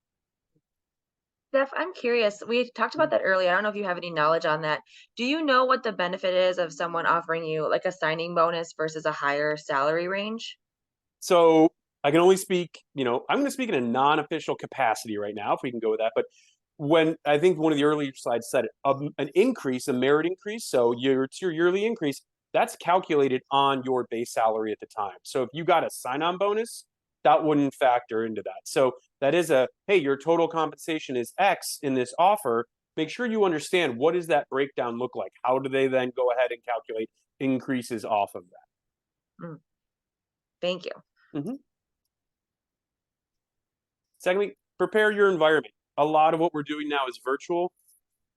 Steph, I'm curious. We talked about that earlier. I don't know if you have any knowledge on that. Do you know what the benefit is of someone offering you like a signing bonus versus a higher salary range? So I can only speak, I'm going to speak in a non-official capacity right now, if we can go with that. But when I think one of the earlier slides said it, an increase, a merit increase, so your yearly increase, that's calculated on your base salary at the time. So if you got a sign-on bonus, that wouldn't factor into that. So that is hey, your total compensation is X in this offer. Make sure you understand what does that breakdown look like? How do they then go ahead and calculate increases off of that? Thank you. Secondly, prepare your environment. A lot of what we're doing now is virtual.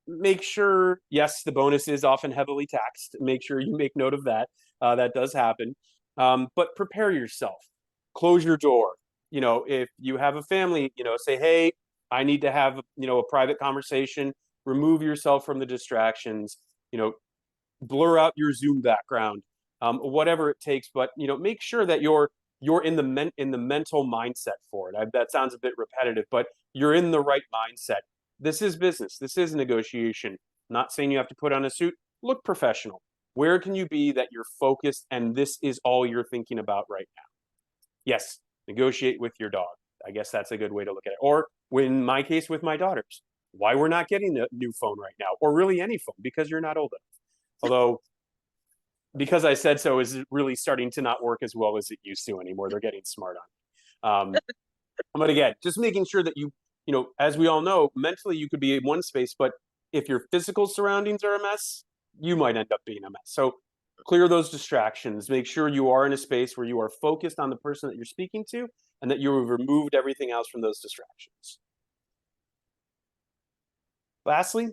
Make sure, yes, the bonus is often heavily taxed. Make sure you make note of that. That does happen. But prepare yourself. Close your door. If you have a family, say, hey, I need to have, a private conversation. Remove yourself from the distractions. Blur out your Zoom background. Whatever it takes, but make sure that you're in the mental mindset for it. That sounds a bit repetitive, but you're in the right mindset. This is business. This is negotiation. Not saying you have to put on a suit. Look professional. Where can you be that you're focused and this is all you're thinking about right now? Yes, negotiate with your dog. I guess that's a good way to look at it. Or in my case with my daughters, why we're not getting a new phone right now, or really any phone, because you're not old enough. Although, because I said so is really starting to not work as well as it used to anymore. They're getting smart on it. But again, just making sure that you know, as we all know, mentally you could be in one space, but if your physical surroundings are a mess, you might end up being a mess. So clear those distractions. Make sure you are in a space where you are focused on the person that you're speaking to and that you have removed everything else from those distractions. Lastly,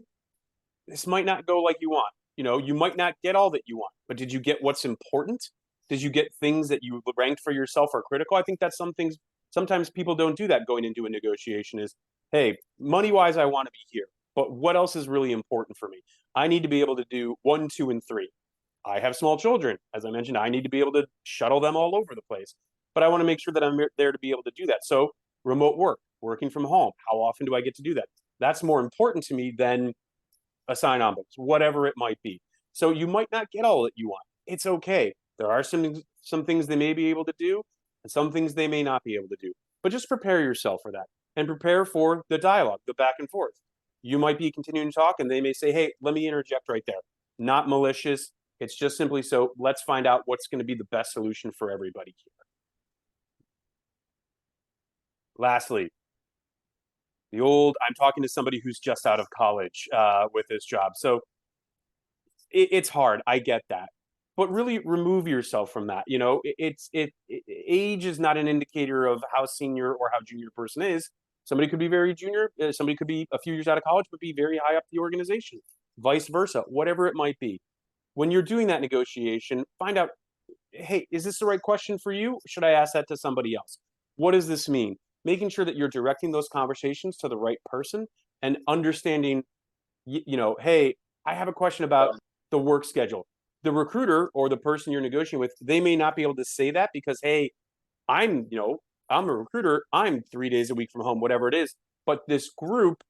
this might not go like you want. You know, you might not get all that you want, but did you get what's important? Did you get things that you ranked for yourself are critical? I think that's some things sometimes people don't do that going into a negotiation is, hey, money wise, I want to be here, but what else is really important for me? I need to be able to do 1, 2, and 3. I have small children. As I mentioned, I need to be able to shuttle them all over the place, but I want to make sure that I'm there to be able to do that. So remote work, working from home, how often do I get to do that? That's more important to me than a sign-on bonus, whatever it might be. So you might not get all that you want. It's okay. There are some things they may be able to do, and some things they may not be able to do. But just prepare yourself for that, and prepare for the dialogue, the back and forth. You might be continuing to talk, and they may say, "Hey, let me interject right there." Not malicious. It's just simply so let's find out what's going to be the best solution for everybody here. Lastly, I'm talking to somebody who's just out of college with this job. So it's hard. I get that. But really remove yourself from that. You know, age is not an indicator of how senior or how junior a person is. Somebody could be very junior. Somebody could be a few years out of college, but be very high up the organization. Vice versa, whatever it might be. When you're doing that negotiation, find out, hey, is this the right question for you? Should I ask that to somebody else? What does this mean? Making sure that you're directing those conversations to the right person and understanding, you know, hey, I have a question about the work schedule. The recruiter or the person you're negotiating with, they may not be able to say that because, hey, I'm a recruiter. I'm 3 days a week from home, whatever it is. But this group,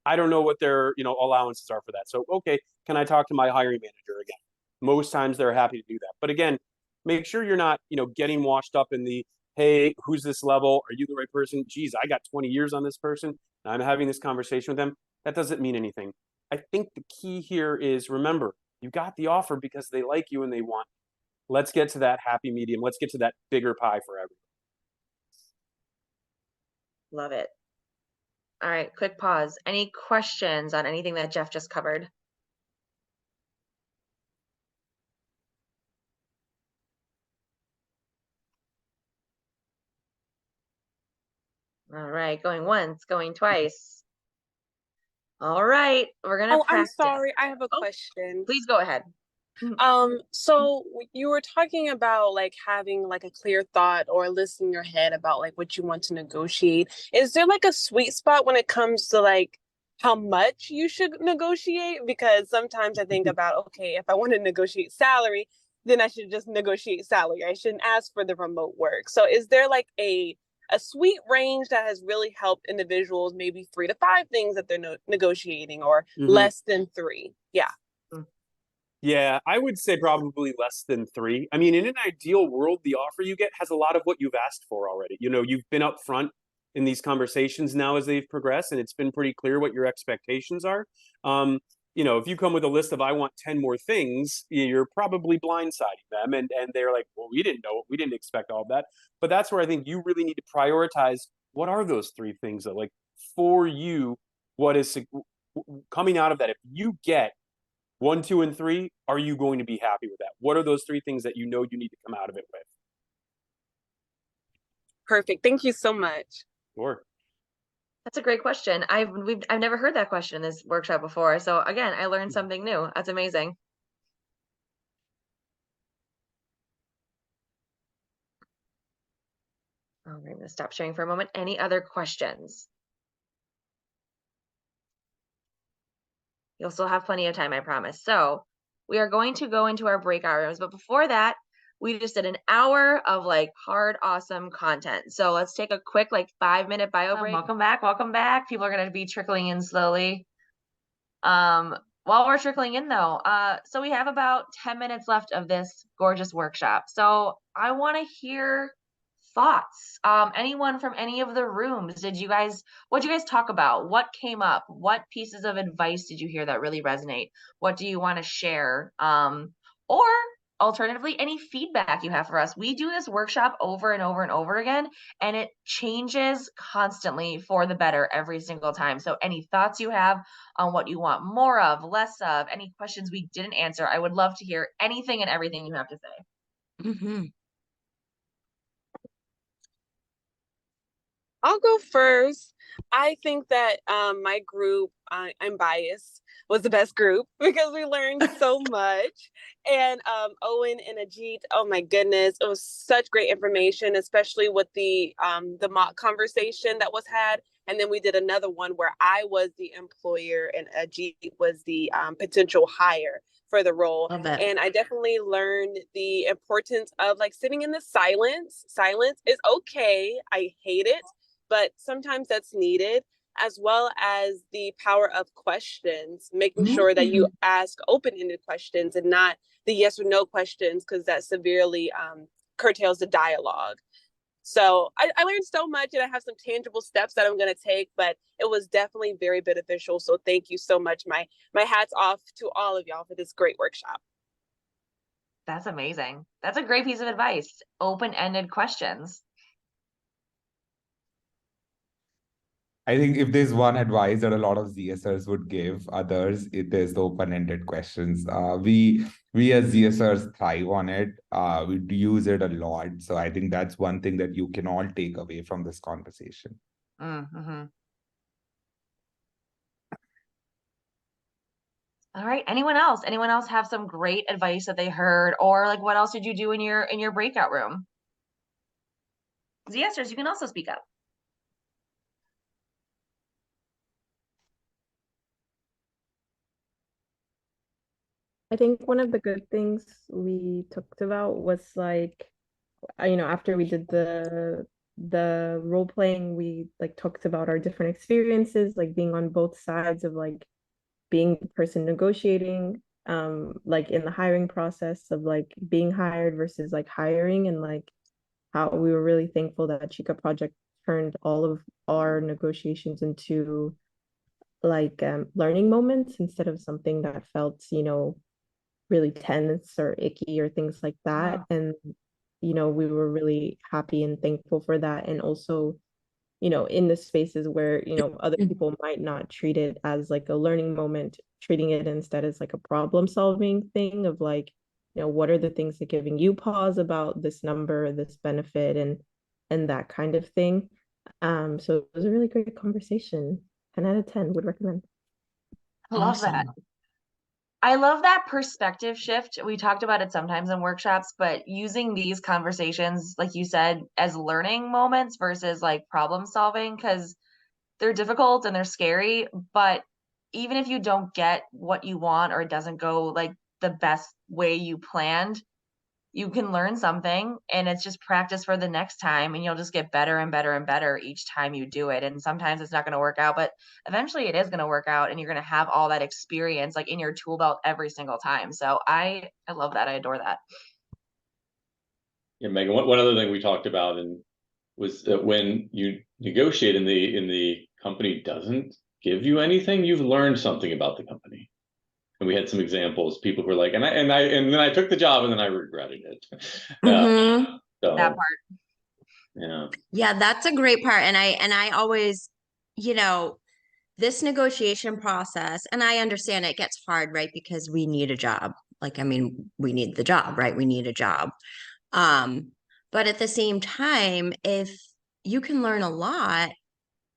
I don't know what their, allowances are for that. So, okay, can I talk to my hiring manager again? Most times they're happy to do that. But again, make sure you're not, getting washed up in the, hey, who's this level? Are you the right person? Geez, I got 20 years on this person. I'm having this conversation with them. That doesn't mean anything. I think the key here is remember, you got the offer because they like you and they want you. Let's get to that happy medium. Let's get to that bigger pie for everyone. Love it. All right, quick pause. Any questions on anything that Jeff just covered? All right, going once, going twice. All right, we're gonna practice. I'm sorry, I have a question. Please go ahead. So you were talking about like having like a clear thought or a list in your head about like what you want to negotiate. Is there like a sweet spot when it comes to like how much you should negotiate? Because sometimes I think about, okay, if I want to negotiate salary, then I should just negotiate salary. I shouldn't ask for the remote work. So is there like a sweet range that has really helped individuals, maybe 3 to 5 things that they're negotiating or less than 3? Yeah. Yeah, I would say probably less than 3. I mean, in an ideal world, the offer you get has a lot of what you've asked for already. You've been upfront in these conversations now as they've progressed, and it's been pretty clear what your expectations are. If you come with a list of I want 10 more things, you're probably blindsiding them, and they're like, well, we didn't know, we didn't expect all of that. But that's where I think you really need to prioritize what are those 3 things that, like, for you, what is coming out of that. If you get 1, 2, and 3, are you going to be happy with that? What are those 3 things that you know you need to come out of it with? Perfect. Thank you so much. Sure. That's a great question. I've never heard that question in this workshop before. So again, I learned something new. That's amazing. All right, I'm gonna stop sharing for a moment. Any other questions? You'll still have plenty of time, I promise. So we are going to go into our breakout rooms, but before that, we just did an hour of like hard, awesome content. So let's take a quick 5-minute bio break. Welcome back. Welcome back. People are going to be trickling in slowly. While we're trickling in though, so we have about 10 minutes left of this gorgeous workshop. So I want to hear thoughts? Anyone from any of the rooms? What'd you guys talk about? What came up? What pieces of advice did you hear that really resonate? What do you want to share? Or alternatively, any feedback you have for us. We do this workshop over and over and over again, and it changes constantly for the better every single time. So any thoughts you have on what you want more of, less of, any questions we didn't answer, I would love to hear anything and everything you have to say. Mm-hmm. I'll go first. I think that my group, I'm biased, was the best group because we learned so much. And Owen and Ajit, oh my goodness, it was such great information, especially with the mock conversation that was had. And then we did another one where I was the employer and Ajit was the potential hire for the role. And I definitely learned the importance of like sitting in the silence. Silence is okay. I hate it, but sometimes that's needed, as well as the power of questions, making sure that you ask open-ended questions and not the yes or no questions, because that severely curtails the dialogue. So I learned so much, and I have some tangible steps that I'm going to take, but it was definitely very beneficial. So thank you so much. My hat's off to all of y'all for this great workshop. That's amazing. That's a great piece of advice. Open-ended questions. I think if there's one advice that a lot of ZSers would give others, it is the open-ended questions. We as ZSers thrive on it. We do use it a lot. So I think that's one thing that you can all take away from this conversation. Mm-hmm. All right. Anyone else? Anyone else have some great advice that they heard, or like what else did you do in your breakout room? ZSers, you can also speak up. I think one of the good things we talked about was like, after we did the role playing, we like talked about our different experiences, like being on both sides of like being the person negotiating, like in the hiring process of like being hired versus like hiring, and like how we were really thankful that Chica Project turned all of our negotiations into like learning moments instead of something that felt, really tense or icky or things like that. Wow. And, we were really happy and thankful for that. And also, in the spaces where, other people might not treat it as like a learning moment, treating it instead as like a problem solving thing of like, what are the things that giving you pause about this number, this benefit, and that kind of thing. So it was a really great conversation. 10 out of 10 would recommend. I love that. I love that perspective shift. We talked about it sometimes in workshops, but using these conversations, like you said, as learning moments versus like problem solving, because they're difficult and they're scary. But even if you don't get what you want or it doesn't go like the best way you planned, you can learn something, and it's just practice for the next time, and you'll just get better and better and better each time you do it. And sometimes it's not going to work out, but eventually it is going to work out, and you're going to have all that experience like in your tool belt every single time. So I love that. I adore that. Yeah, Megan, one other thing we talked about and was that when you negotiate in the company doesn't give you anything, you've learned something about the company. And we had some examples, people who were like, and then I took the job and then I regretted it. Mm-hmm. So, that part. Yeah, that's a great part. And I always, this negotiation process, and I understand it gets hard, right? Because we need a job. Like, I mean, we need the job, right? We need a job. But at the same time, if you can learn a lot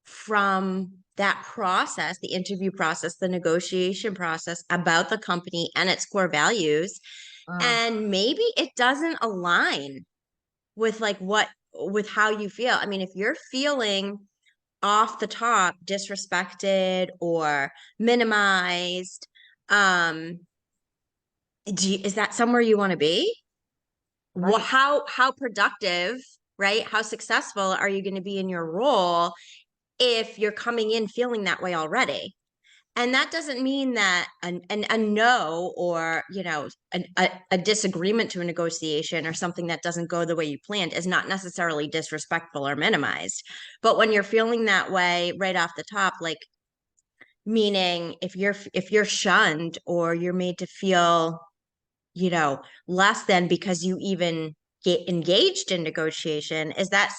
from that process, the interview process, the negotiation process about the company and its core values, and maybe it doesn't align with with how you feel. I mean, if you're feeling off the top disrespected or minimized, is that somewhere you want to be? Right. Well, how productive, right? How successful are you going to be in your role if you're coming in feeling that way already? And that doesn't mean that a no, or, a disagreement to a negotiation or something that doesn't go the way you planned is not necessarily disrespectful or minimized. But when you're feeling that way right off the top, like, meaning if you're shunned or you're made to feel, less than because you even get engaged in negotiation, is that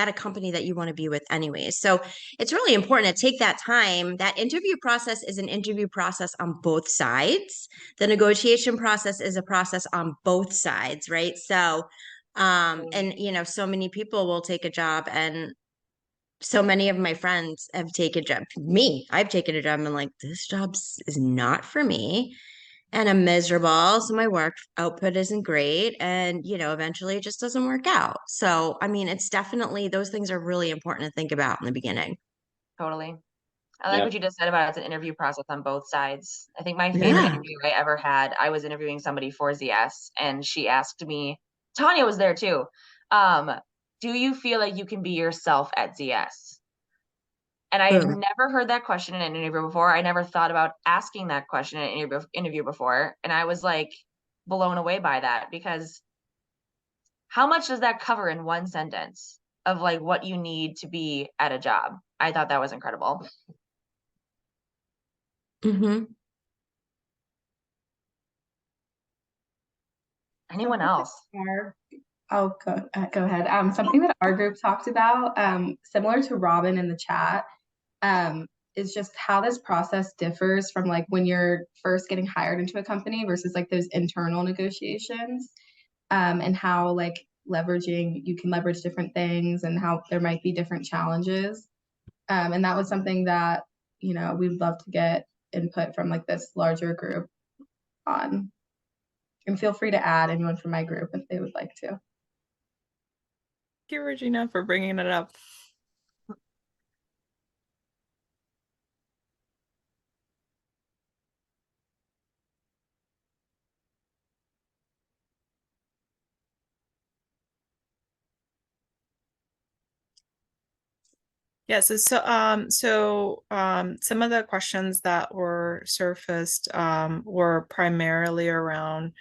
a company that you want to be with anyways? So it's really important to take that time. That interview process is an interview process on both sides. The negotiation process is a process on both sides, right? So, and so many people will take a job, and so many of my friends have taken I've taken a job and like, this job is not for me, and I'm miserable. So my work output isn't great. And, eventually it just doesn't work out. So, I mean, it's definitely, those things are really important to think about in the beginning. Totally. I like Yeah. what you just said about it's an interview process on both sides. I think my favorite Yeah. interview I ever had, I was interviewing somebody for ZS, and she asked me, Tanya was there too. Do you feel like you can be yourself at ZS? And I had Boom. never heard that question in an interview before. I never thought about asking that question in an interview before. And I was like blown away by that, because how much does that cover in one sentence of like what you need to be at a job? I thought that was incredible. Mm-hmm. Anyone else? Go ahead. Something that our group talked about, similar to Robin in the chat, is just how this process differs from like when you're first getting hired into a company versus like those internal negotiations, and how like you can leverage different things and how there might be different challenges. And that was something that, we'd love to get input from like this larger group on. And feel free to add anyone from my group if they would like to. Thank you, Regina, for bringing it up. Yes, so some of the questions that were surfaced were primarily around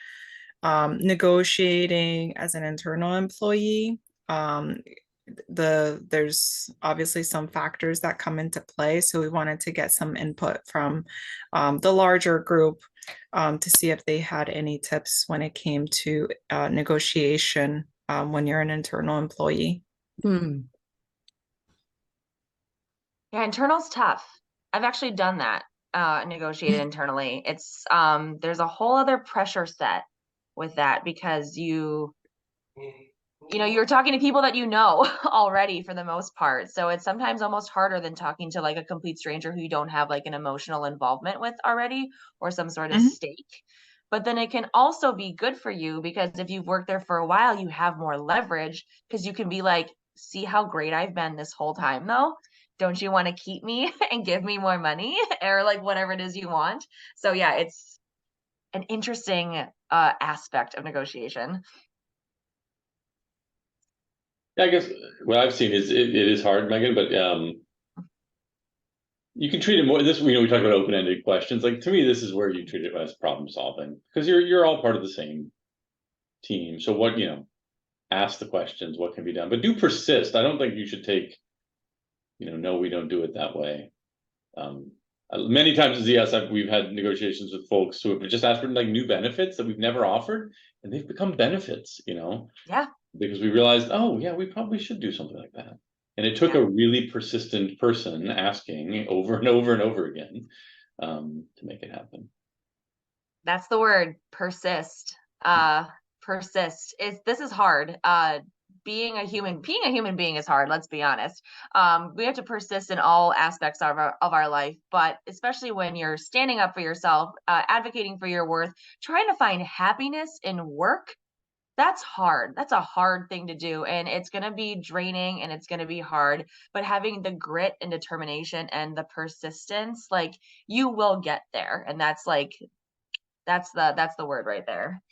negotiating as an internal employee. There's obviously some factors that come into play, so we wanted to get some input from the larger group to see if they had any tips when it came to negotiation when you're an internal employee. Yeah, internal's tough. I've actually done that, negotiated internally. It's there's a whole other pressure set with that, because you're talking to people that you know already for the most part. So it's sometimes almost harder than talking to like a complete stranger who you don't have like an emotional involvement with already, or some sort of stake. But then it can also be good for you, because if you've worked there for a while, you have more leverage, because you can be like, see how great I've been this whole time though. Don't you want to keep me and give me more money, or like whatever it is you want? So yeah, it's an interesting aspect of negotiation. Yeah, I guess what I've seen is it is hard, Megan, but you can treat it more we talk about open-ended questions. Like, to me, this is where you treat it as problem solving, because you're all part of the same team. So what, ask the questions, what can be done, but do persist. I don't think you should take, no, we don't do it that way. Many times as ES, we've had negotiations with folks who have just asked for like new benefits that we've never offered, and they've become benefits, Yeah. because we realized, oh yeah, we probably should do something like that. And it took a really persistent person asking over and over and over again to make it happen. That's the word, persist. Persist. This is hard. Being a human being is hard. Let's be honest. We have to persist in all aspects of our life, but especially when you're standing up for yourself, advocating for your worth, trying to find happiness in work. That's hard. That's a hard thing to do. And it's going to be draining and it's going to be hard. But having the grit and determination and the persistence, like, you will get there. And that's the word right there.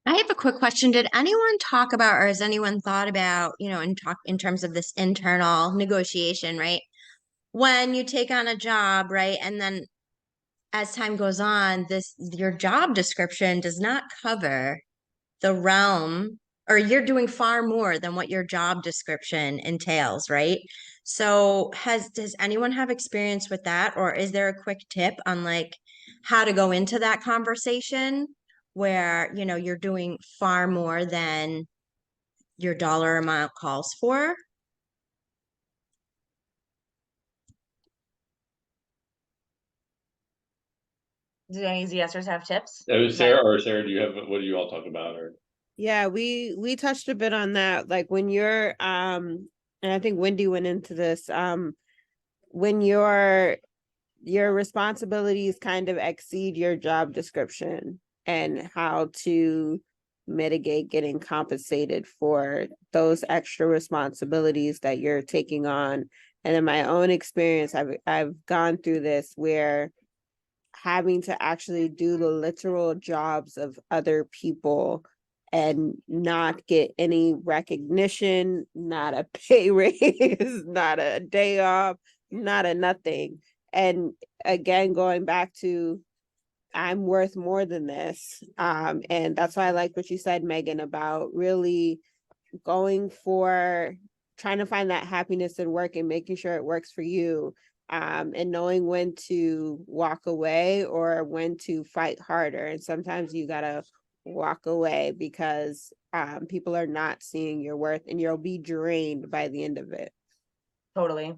I have a quick question. Did anyone talk about, or has anyone thought about, in terms of this internal negotiation, right? When you take on a job, right, and then as time goes on, your job description does not cover the realm, or you're doing far more than what your job description entails, right? So does anyone have experience with that, or is there a quick tip on like how to go into that conversation where, you're doing far more than your dollar amount calls for? Do any ZSers have tips? Sarah, do you have, what do you all talk about? Or Yeah, we touched a bit on that. Like when you're and I think Wendy went into this, when your responsibilities kind of exceed your job description and how to mitigate getting compensated for those extra responsibilities that you're taking on. And in my own experience, I've gone through this where having to actually do the literal jobs of other people and not get any recognition, not a pay raise, not a day off, not a nothing. And again, going back to I'm worth more than this. And that's why I like what you said, Megan, about really going for trying to find that happiness in work and making sure it works for you, and knowing when to walk away or when to fight harder. And sometimes you gotta walk away because people are not seeing your worth and you'll be drained by the end of it. Totally.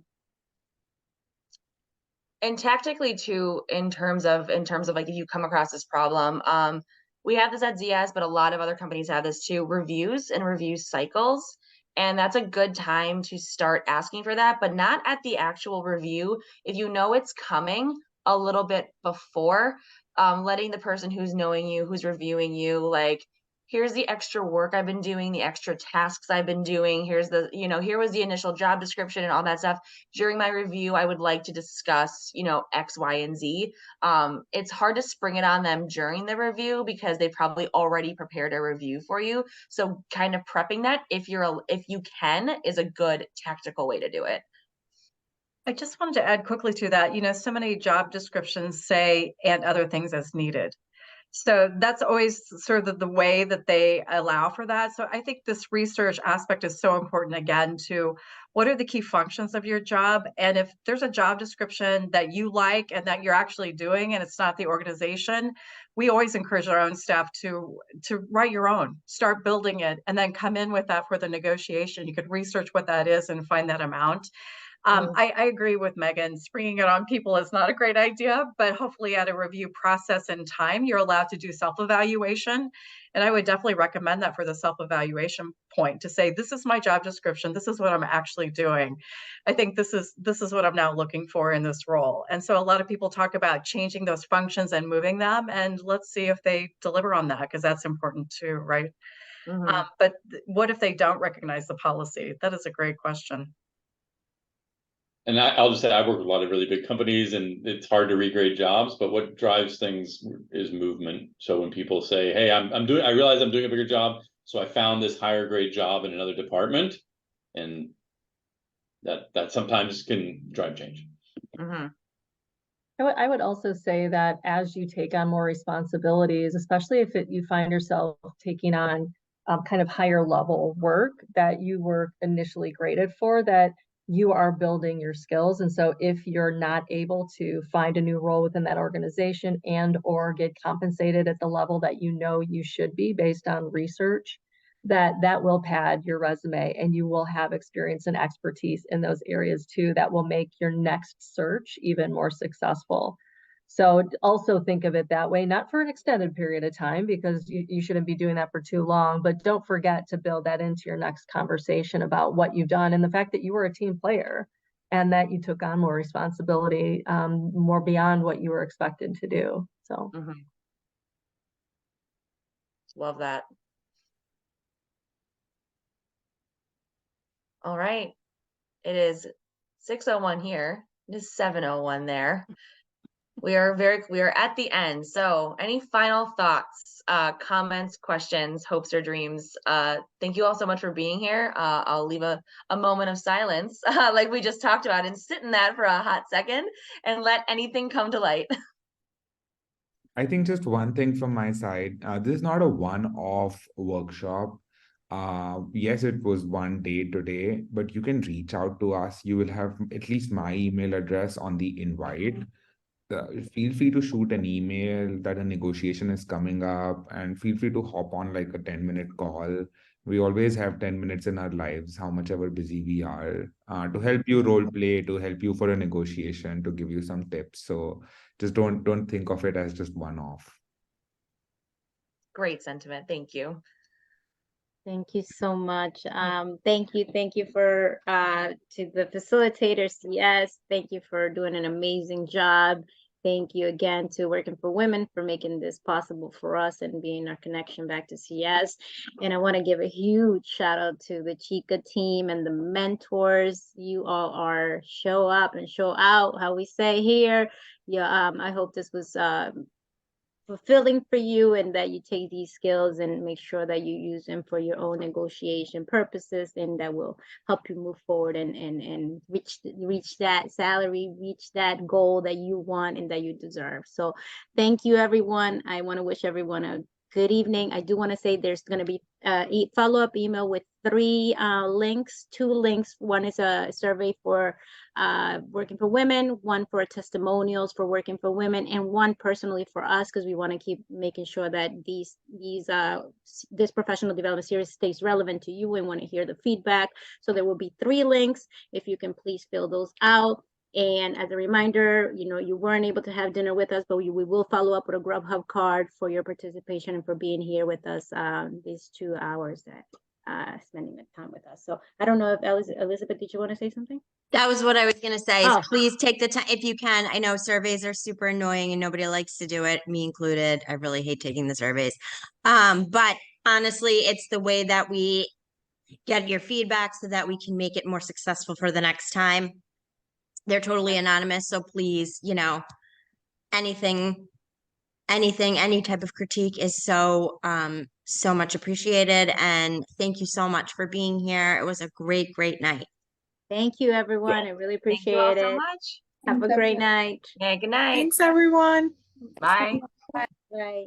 And tactically too, in terms of like if you come across this problem, we have this at ZS, but a lot of other companies have this too, reviews and review cycles. And that's a good time to start asking for that, but not at the actual review. If you know it's coming a little bit before, letting the person who's knowing you, who's reviewing you, like, here's the extra work I've been doing, the extra tasks I've been doing. Here's here was the initial job description and all that stuff. During my review, I would like to discuss, X, Y, and Z. It's hard to spring it on them during the review because they probably already prepared a review for you. So kind of prepping that if you can is a good tactical way to do it. I just wanted to add quickly to that, so many job descriptions say and other things as needed. So that's always sort of the way that they allow for that. So I think this research aspect is so important, again, to what are the key functions of your job? And if there's a job description that you like and that you're actually doing and it's not the organization, we always encourage our own staff to write your own, start building it, and then come in with that for the negotiation. You could research what that is and find that amount. I agree with Megan. Springing it on people is not a great idea, but hopefully at a review process and time, you're allowed to do self-evaluation. And I would definitely recommend that for the self-evaluation point to say, this is my job description. This is what I'm actually doing. I think this is what I'm now looking for in this role. And so a lot of people talk about changing those functions and moving them. And let's see if they deliver on that, because that's important too, right? But what if they don't recognize the policy? That is a great question. And I'll just say I work with a lot of really big companies, and it's hard to regrade jobs. But what drives things is movement. So when people say, "Hey, I realize I'm doing a bigger job, so I found this higher grade job in another department," and that sometimes can drive change. I would also say that as you take on more responsibilities, especially if you find yourself taking on kind of higher level work that you were initially graded for, that you are building your skills. And so if you're not able to find a new role within that organization and or get compensated at the level that you know you should be based on research, that will pad your resume and you will have experience and expertise in those areas too that will make your next search even more successful. So also think of it that way, not for an extended period of time, because you shouldn't be doing that for too long, but don't forget to build that into your next conversation about what you've done and the fact that you were a team player and that you took on more responsibility, more beyond what you were expected to do. So Love that. All right. It is 6:01 here. It is 7:01 there. We are at the end. So any final thoughts, comments, questions, hopes, or dreams? Thank you all so much for being here. I'll leave a moment of silence, like we just talked about, and sit in that for a hot second and let anything come to light. I think just one thing from my side. This is not a one-off workshop. Yes, it was one day today, but you can reach out to us. You will have at least my email address on the invite. Feel free to shoot an email that a negotiation is coming up, and feel free to hop on like a 10-minute call. We always have 10 minutes in our lives, how much ever busy we are, to help you role play, to help you for a negotiation, to give you some tips. So just don't think of it as just one off. Great sentiment. Thank you. Thank you so much. Thank you for to the facilitators. Yes, thank you for doing an amazing job. Thank you again to Working for Women for making this possible for us and being our connection back to CS. And I want to give a huge shout out to the Chica team and the mentors. You all are show up and show out, how we say here. Yeah, I hope this was fulfilling for you, and that you take these skills and make sure that you use them for your own negotiation purposes, and that will help you move forward and reach that salary, reach that goal that you want and that you deserve. So thank you, everyone. I want to wish everyone a good evening. I do want to say there's going to be a follow-up email with 3 links, 2 links. One is a survey for Working for Women, one for testimonials for Working for Women, and one personally for us, because we want to keep making sure that this professional development series stays relevant to you and want to hear the feedback. So there will be 3 links. If you can please fill those out. And as a reminder, you weren't able to have dinner with us, but we will follow up with a Grubhub card for your participation and for being here with us these 2 hours that spending the time with us. So I don't know if Elizabeth, did you want to say something? That was what I was going to say. Oh. Please take the time if you can. I know surveys are super annoying and nobody likes to do it, me included. I really hate taking the surveys. But honestly, it's the way that we get your feedback so that we can make it more successful for the next time. They're totally anonymous, so please, anything, any type of critique is so much appreciated. And thank you so much for being here. It was a great night. Thank you, everyone. I really appreciate Thank you all it. so much. Have a great night. Yeah, good night. Thanks, everyone. Bye. Bye.